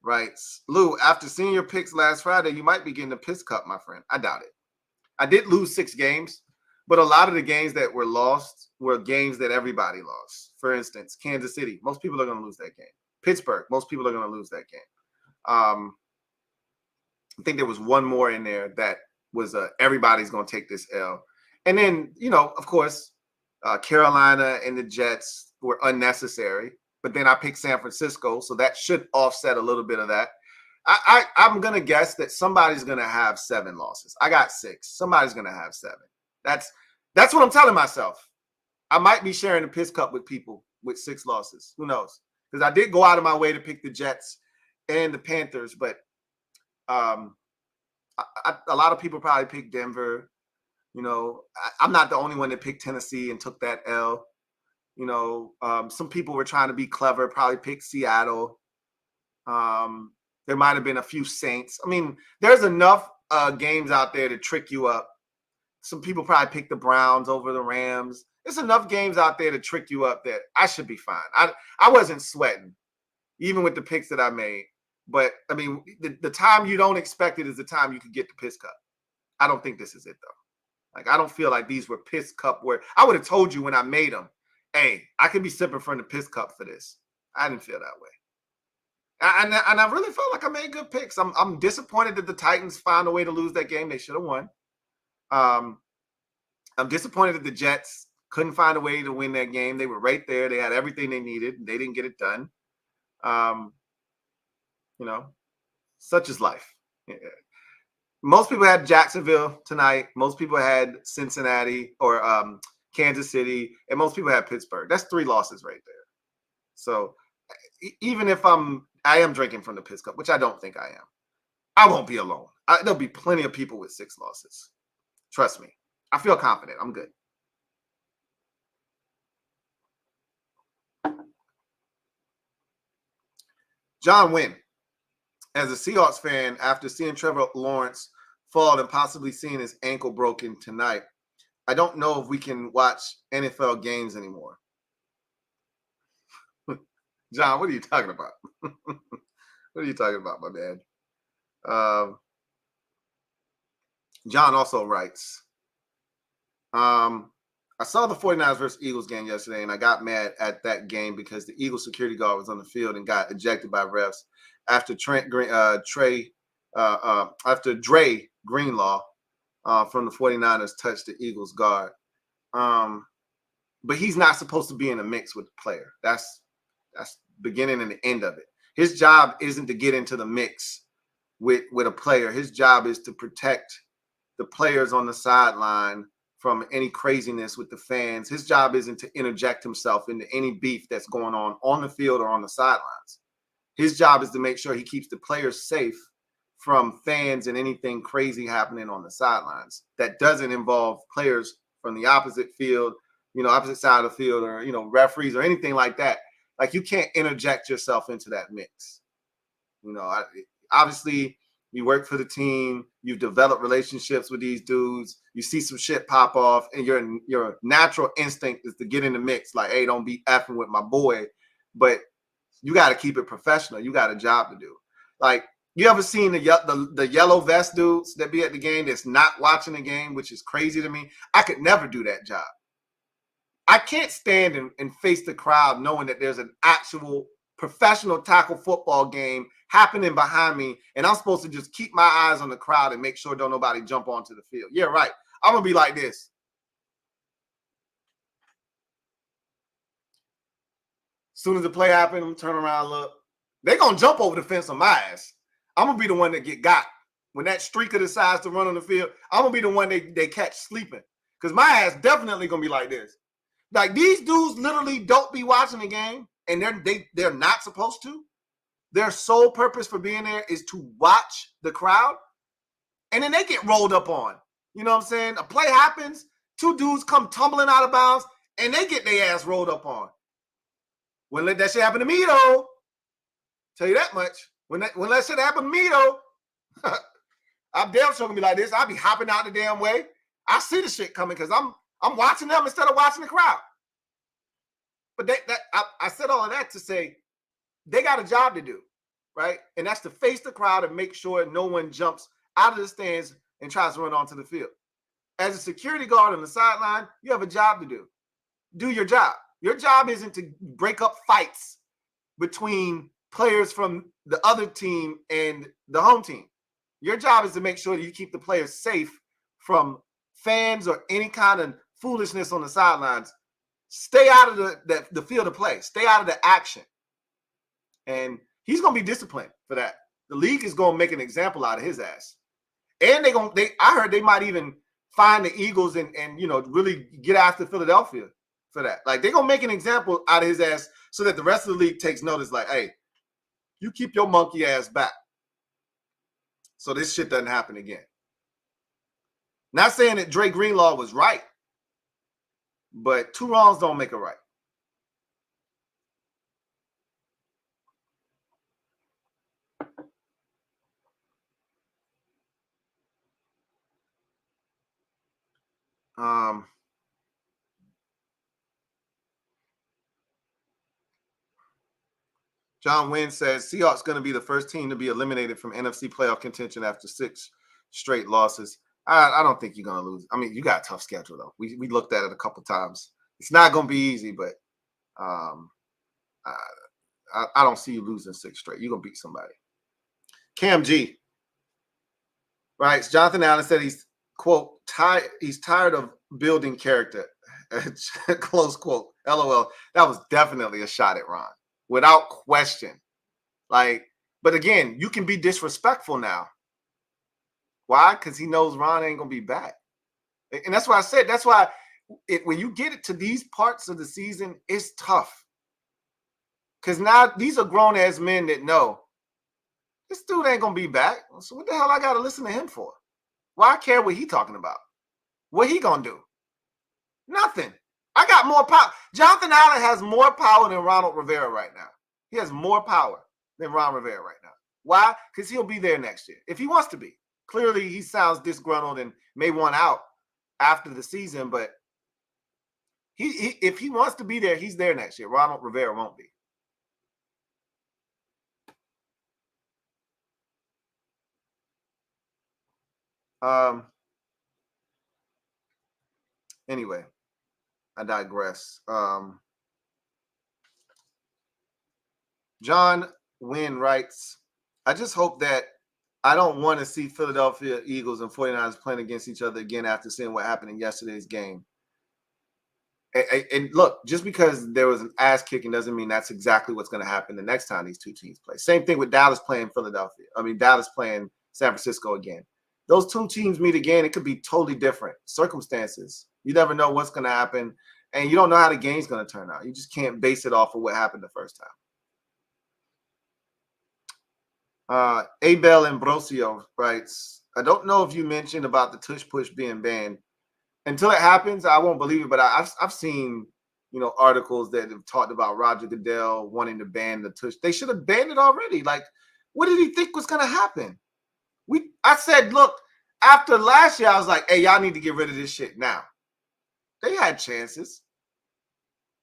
writes, Lou, after seeing your picks last Friday, you might be getting a piss cup, my friend. I doubt it. I did lose 6 games, but a lot of the games that were lost were games that everybody lost. For instance, Kansas City, most people are going to lose that game. Pittsburgh, most people are going to lose that game. I think there was one more in there that was everybody's going to take this L. And then, of course, Carolina and the Jets were unnecessary. But then I picked San Francisco, so that should offset a little bit of that. I'm going to guess that somebody's going to have 7 losses. I got 6. Somebody's going to have 7. That's what I'm telling myself. I might be sharing a piss cup with people with 6 losses. Who knows? Because I did go out of my way to pick the Jets and the Panthers, but a lot of people probably picked Denver. I'm not the only one that picked Tennessee and took that L. Some people were trying to be clever, probably picked Seattle. There might have been a few Saints. I mean, there's enough games out there to trick you up. Some people probably picked the Browns over the Rams. There's enough games out there to trick you up that I should be fine. I wasn't sweating, even with the picks that I made. But, I mean, the time you don't expect it is the time you could get the piss cup. I don't think this is it, though. Like, I don't feel like these were piss cup where I would have told you when I made them, hey, I could be sipping from the piss cup for this. I didn't feel that way. And I really felt like I made good picks. I'm disappointed that the Titans found a way to lose that game. They should have won. I'm disappointed that the Jets couldn't find a way to win that game. They were right there. They had everything they needed. They didn't get it done. Such is life. Yeah. Most people had Jacksonville tonight. Most people had Cincinnati or Kansas City, and most people had Pittsburgh. That's 3 losses right there. So even if I am drinking from the piss cup, which I don't think I am, I won't be alone. There'll be plenty of people with 6 losses. Trust me. I feel confident. I'm good. John Wynn. As a Seahawks fan, after seeing Trevor Lawrence fall and possibly seeing his ankle broken tonight, I don't know if we can watch NFL games anymore. John, what are you talking about? What are you talking about, my man? John also writes, I saw the 49ers versus Eagles game yesterday, and I got mad at that game because the Eagles security guard was on the field and got ejected by refs after Dre Greenlaw from the 49ers touched the Eagles guard. But he's not supposed to be in a mix with the player. That's beginning and the end of it. His job isn't to get into the mix with a player. His job is to protect the players on the sideline from any craziness with the fans. His job isn't to interject himself into any beef that's going on the field or on the sidelines. His job is to make sure he keeps the players safe from fans and anything crazy happening on the sidelines that doesn't involve players from the opposite field, opposite side of the field, or, referees or anything like that. Like, you can't interject yourself into that mix. Obviously, you work for the team, you've developed relationships with these dudes, you see some shit pop off, and your natural instinct is to get in the mix. Like, hey, don't be effing with my boy. But you got to keep it professional. You got a job to do. Like, you ever seen the yellow vest dudes that be at the game that's not watching the game, which is crazy to me? I could never do that job. I can't stand and face the crowd knowing that there's an actual professional tackle football game happening behind me, and I'm supposed to just keep my eyes on the crowd and make sure don't nobody jump onto the field. Yeah, right. I'm going to be like this. As soon as the play happens, I'm turn around, look. They're going to jump over the fence on my ass. I'm going to be the one that get got. When that streaker decides to run on the field, I'm going to be the one they catch sleeping. Because my ass definitely going to be like this. Like, these dudes literally don't be watching the game, and they're not supposed to. Their sole purpose for being there is to watch the crowd, and then they get rolled up on. You know what I'm saying? A play happens, two dudes come tumbling out of bounds, and they get their ass rolled up on. Wouldn't let that shit happen to me, though. Tell you that much. When that shit happen to me, though, I'm damn sure gonna be like this. I'll be hopping out the damn way. I see the shit coming because I'm watching them instead of watching the crowd. But I said all of that to say they got a job to do, right? And that's to face the crowd and make sure no one jumps out of the stands and tries to run onto the field. As a security guard on the sideline, you have a job to do. Do your job. Your job isn't to break up fights between players from the other team and the home team. Your job is to make sure that you keep the players safe from fans or any kind of foolishness on the sidelines. Stay out of the field of play. Stay out of the action. And he's going to be disciplined for that. The league is going to make an example out of his ass. And I heard they might even find the Eagles and really get after Philadelphia for that. Like, they're going to make an example out of his ass so that the rest of the league takes notice, like, hey, you keep your monkey ass back so this shit doesn't happen again. Not saying that Dre Greenlaw was right, but two wrongs don't make a right. John Wynn says Seahawks going to be the first team to be eliminated from NFC playoff contention after 6 straight losses. I don't think you're going to lose. I mean, you got a tough schedule, though. We looked at it a couple times. It's not going to be easy, but I don't see you losing 6 straight. You're going to beat somebody. Cam G. Right. Jonathan Allen said he's, quote, he's tired of building character. Close quote. LOL. That was definitely a shot at Ron. Without question. Like, but again, you can be disrespectful now. Why? Because he knows Ron ain't going to be back. And that's why I said, that's why when you get it to these parts of the season, it's tough. Because now these are grown-ass men that know this dude ain't going to be back. So what the hell I got to listen to him for? Why care what he talking about? What he going to do? Nothing. I got more power. Jonathan Allen has more power than Ronald Rivera right now. He has more power than Ron Rivera right now. Why? Because he'll be there next year if he wants to be. Clearly, he sounds disgruntled and may want out after the season, but if he wants to be there, he's there next year. Ronald Rivera won't be. Anyway, I digress. John Wynn writes, I just hope that I don't want to see Philadelphia Eagles and 49ers playing against each other again after seeing what happened in yesterday's game. And look, just because there was an ass kicking doesn't mean that's exactly what's going to happen the next time these two teams play. Same thing with Dallas playing Philadelphia. I mean, Dallas playing San Francisco again. Those two teams meet again, it could be totally different circumstances. You never know what's going to happen, and you don't know how the game's going to turn out. You just can't base it off of what happened the first time. Abel Ambrosio writes, I don't know if you mentioned about the tush push being banned. Until it happens, I won't believe it, but I've seen, articles that have talked about Roger Goodell wanting to ban the tush. They should have banned it already. Like, what did he think was going to happen? I said, look, after last year, I was like, hey, y'all need to get rid of this shit now. They had chances.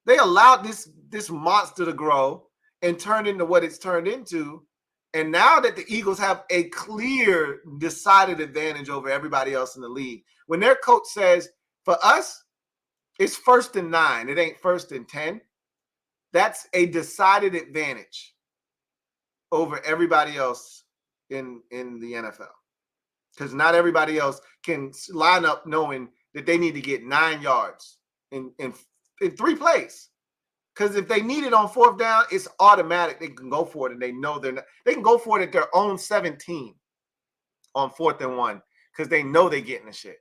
They allowed this monster to grow and turn into what it's turned into. And now that the Eagles have a clear, decided advantage over everybody else in the league, when their coach says, for us, it's 1st and 9, it ain't 1st and 10. That's a decided advantage over everybody else in the NFL. Because not everybody else can line up knowing that they need to get 9 yards in 3 plays. Because if they need it on 4th down, it's automatic. They can go for it, and they know they can go for it at their own 17 on 4th and 1 because they know they're getting the shit.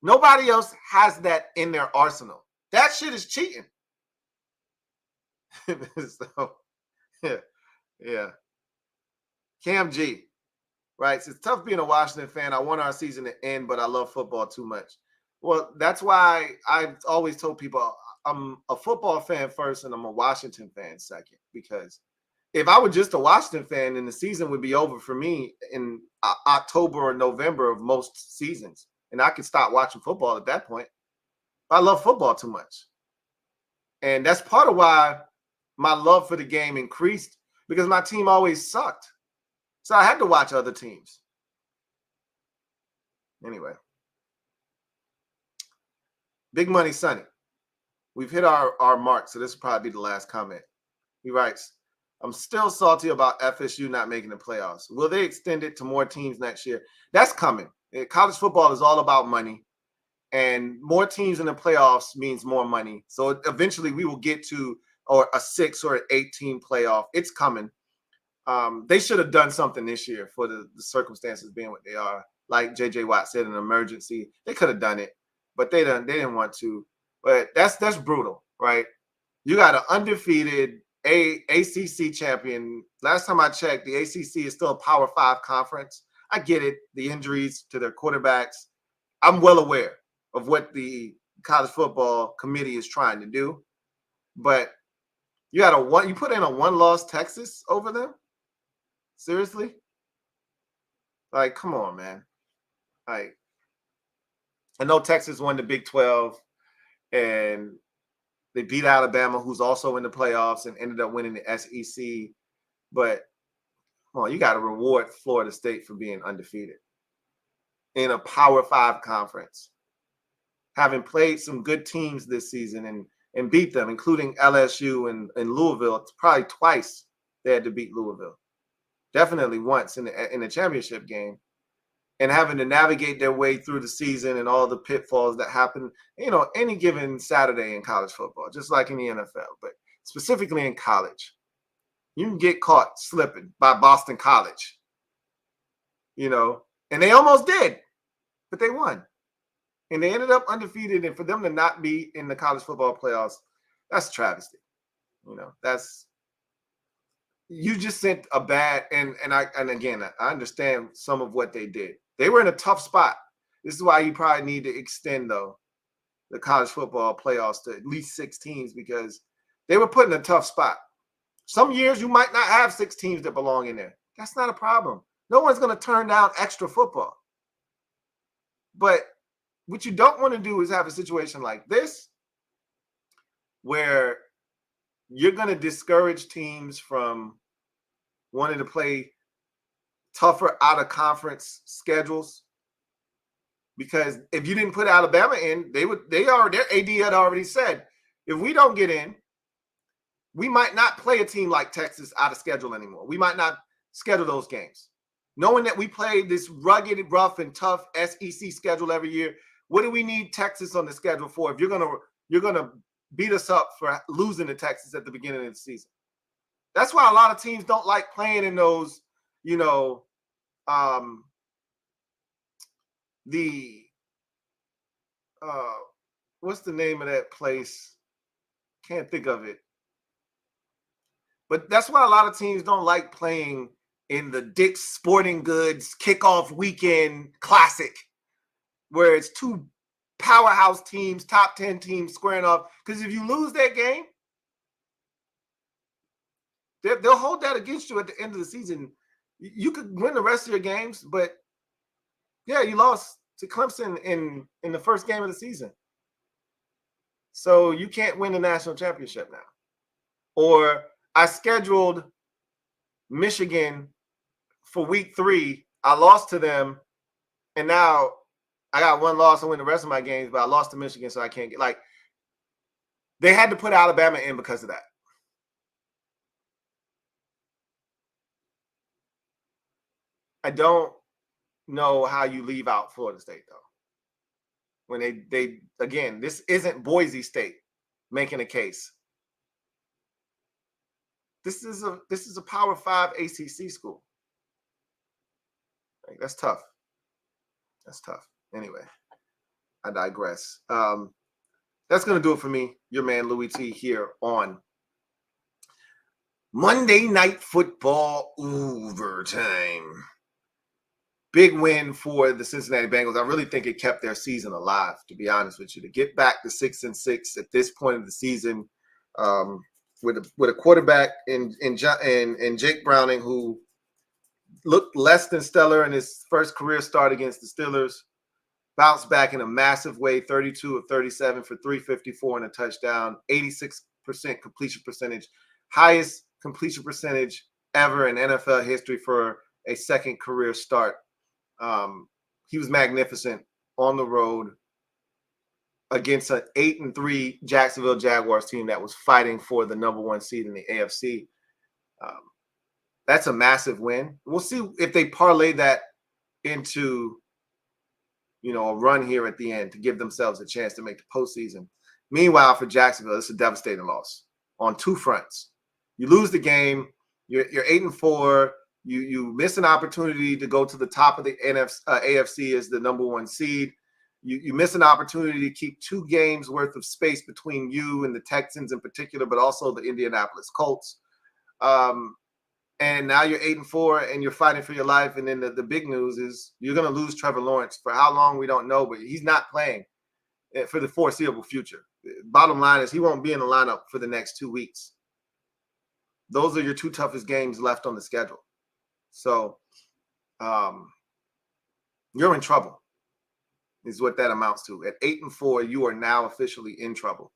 Nobody else has that in their arsenal. That shit is cheating. So, yeah. Cam G writes, it's tough being a Washington fan. I want our season to end, but I love football too much. Well, that's why I've always told people I'm a football fan first and I'm a Washington fan second. Because if I were just a Washington fan, then the season would be over for me in October or November of most seasons. And I could stop watching football at that point. I love football too much. And that's part of why my love for the game increased, because my team always sucked. So I had to watch other teams. Anyway. Big Money Sonny. We've hit our mark, so this will probably be the last comment. He writes, I'm still salty about FSU not making the playoffs. Will they extend it to more teams next year? That's coming. College football is all about money, and more teams in the playoffs means more money. So eventually we will get to a 6 or an 8-team playoff. It's coming. They should have done something this year for the circumstances being what they are. Like J.J. Watt said, an emergency. They could have done it, but they didn't want to. But that's brutal, right? You got an undefeated ACC champion. Last time I checked, the ACC is still a Power 5 conference. I get it, the injuries to their quarterbacks. I'm well aware of what the college football committee is trying to do. But you put in a 1-loss Texas over them? Seriously? Like, come on, man. Like, I know Texas won the Big 12 and they beat Alabama, who's also in the playoffs, and ended up winning the SEC. But come on, you got to reward Florida State for being undefeated in a Power 5 conference, having played some good teams this season and beat them, including LSU and Louisville. Probably twice they had to beat Louisville. Definitely once in the championship game. And having to navigate their way through the season and all the pitfalls that happen, any given Saturday in college football, just like in the NFL, but specifically in college. You can get caught slipping by Boston College, and they almost did, but they won. And they ended up undefeated, and for them to not be in the college football playoffs, that's a travesty. You just sent a bad, and again, I understand some of what they did. They were in a tough spot. This is why you probably need to extend, though, the college football playoffs to at least 6 teams, because they were put in a tough spot. Some years you might not have 6 teams that belong in there. That's not a problem. No one's going to turn down extra football. But what you don't want to do is have a situation like this where you're going to discourage teams from wanting to play tougher out-of-conference schedules. Because if you didn't put Alabama in, their AD had already said, if we don't get in, we might not play a team like Texas out of schedule anymore. We might not schedule those games. Knowing that we play this rugged, rough, and tough SEC schedule every year, what do we need Texas on the schedule for if you're gonna beat us up for losing to Texas at the beginning of the season? That's why a lot of teams don't like playing in those, what's the name of that place? Can't think of it. But that's why a lot of teams don't like playing in the Dick's Sporting Goods kickoff weekend classic, where it's 2 powerhouse teams, top 10 teams squaring off. Because if you lose that game, they'll hold that against you at the end of the season. You could win the rest of your games, but yeah, you lost to Clemson in the first game of the season. So you can't win the national championship now. Or I scheduled Michigan for week 3. I lost to them, and now I got 1 loss and win the rest of my games, but I lost to Michigan, so I can't get, they had to put Alabama in because of that. I don't know how you leave out Florida State, though. When they again, this isn't Boise State making a case. This is a Power 5 ACC school. Like, that's tough. That's tough. Anyway, I digress. That's going to do it for me, your man Louie T, here on Monday Night Football Overtime. Big win for the Cincinnati Bengals. I really think it kept their season alive, to be honest with you. To get back to 6-6 at this point of the season, with a quarterback in Jake Browning, who looked less than stellar in his first career start against the Steelers, bounced back in a massive way, 32 of 37 for 354 and a touchdown, 86% completion percentage, highest completion percentage ever in NFL history for a second career start. He was magnificent on the road against an 8-3 Jacksonville Jaguars team that was fighting for the number 1 seed in the AFC. That's a massive win. We'll see if they parlay that into, a run here at the end to give themselves a chance to make the postseason. Meanwhile, for Jacksonville, it's a devastating loss on 2 fronts. You lose the game. You're 8-4. You miss an opportunity to go to the top of the AFC as the number 1 seed. You miss an opportunity to keep 2 games worth of space between you and the Texans in particular, but also the Indianapolis Colts. And now you're 8-4 and you're fighting for your life. And then the big news is you're going to lose Trevor Lawrence for how long we don't know, but he's not playing for the foreseeable future. Bottom line is he won't be in the lineup for the next 2 weeks. Those are your 2 toughest games left on the schedule. So you're in trouble is what that amounts to. At 8-4, you are now officially in trouble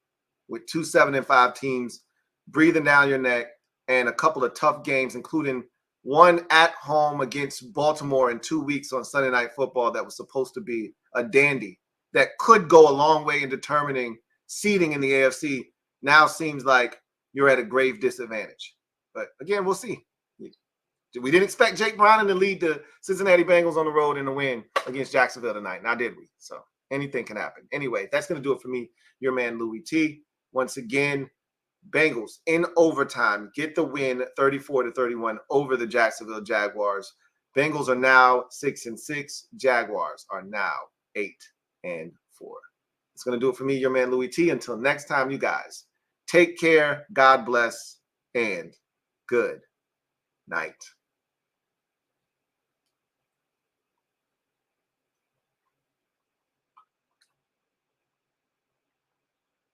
with 2 7-5 teams breathing down your neck and a couple of tough games, including one at home against Baltimore in 2 weeks on Sunday Night Football that was supposed to be a dandy that could go a long way in determining seeding in the AFC. Now seems like you're at a grave disadvantage. But again, we'll see. We didn't expect Jake Browning to lead the Cincinnati Bengals on the road in a win against Jacksonville tonight. Now, did we? So anything can happen. Anyway, that's going to do it for me, your man Louie T. Once again, Bengals in overtime get the win 34-31 over the Jacksonville Jaguars. Bengals are now 6-6. Jaguars are now 8-4. It's going to do it for me, your man Louie T. Until next time, you guys, take care, God bless, and good night.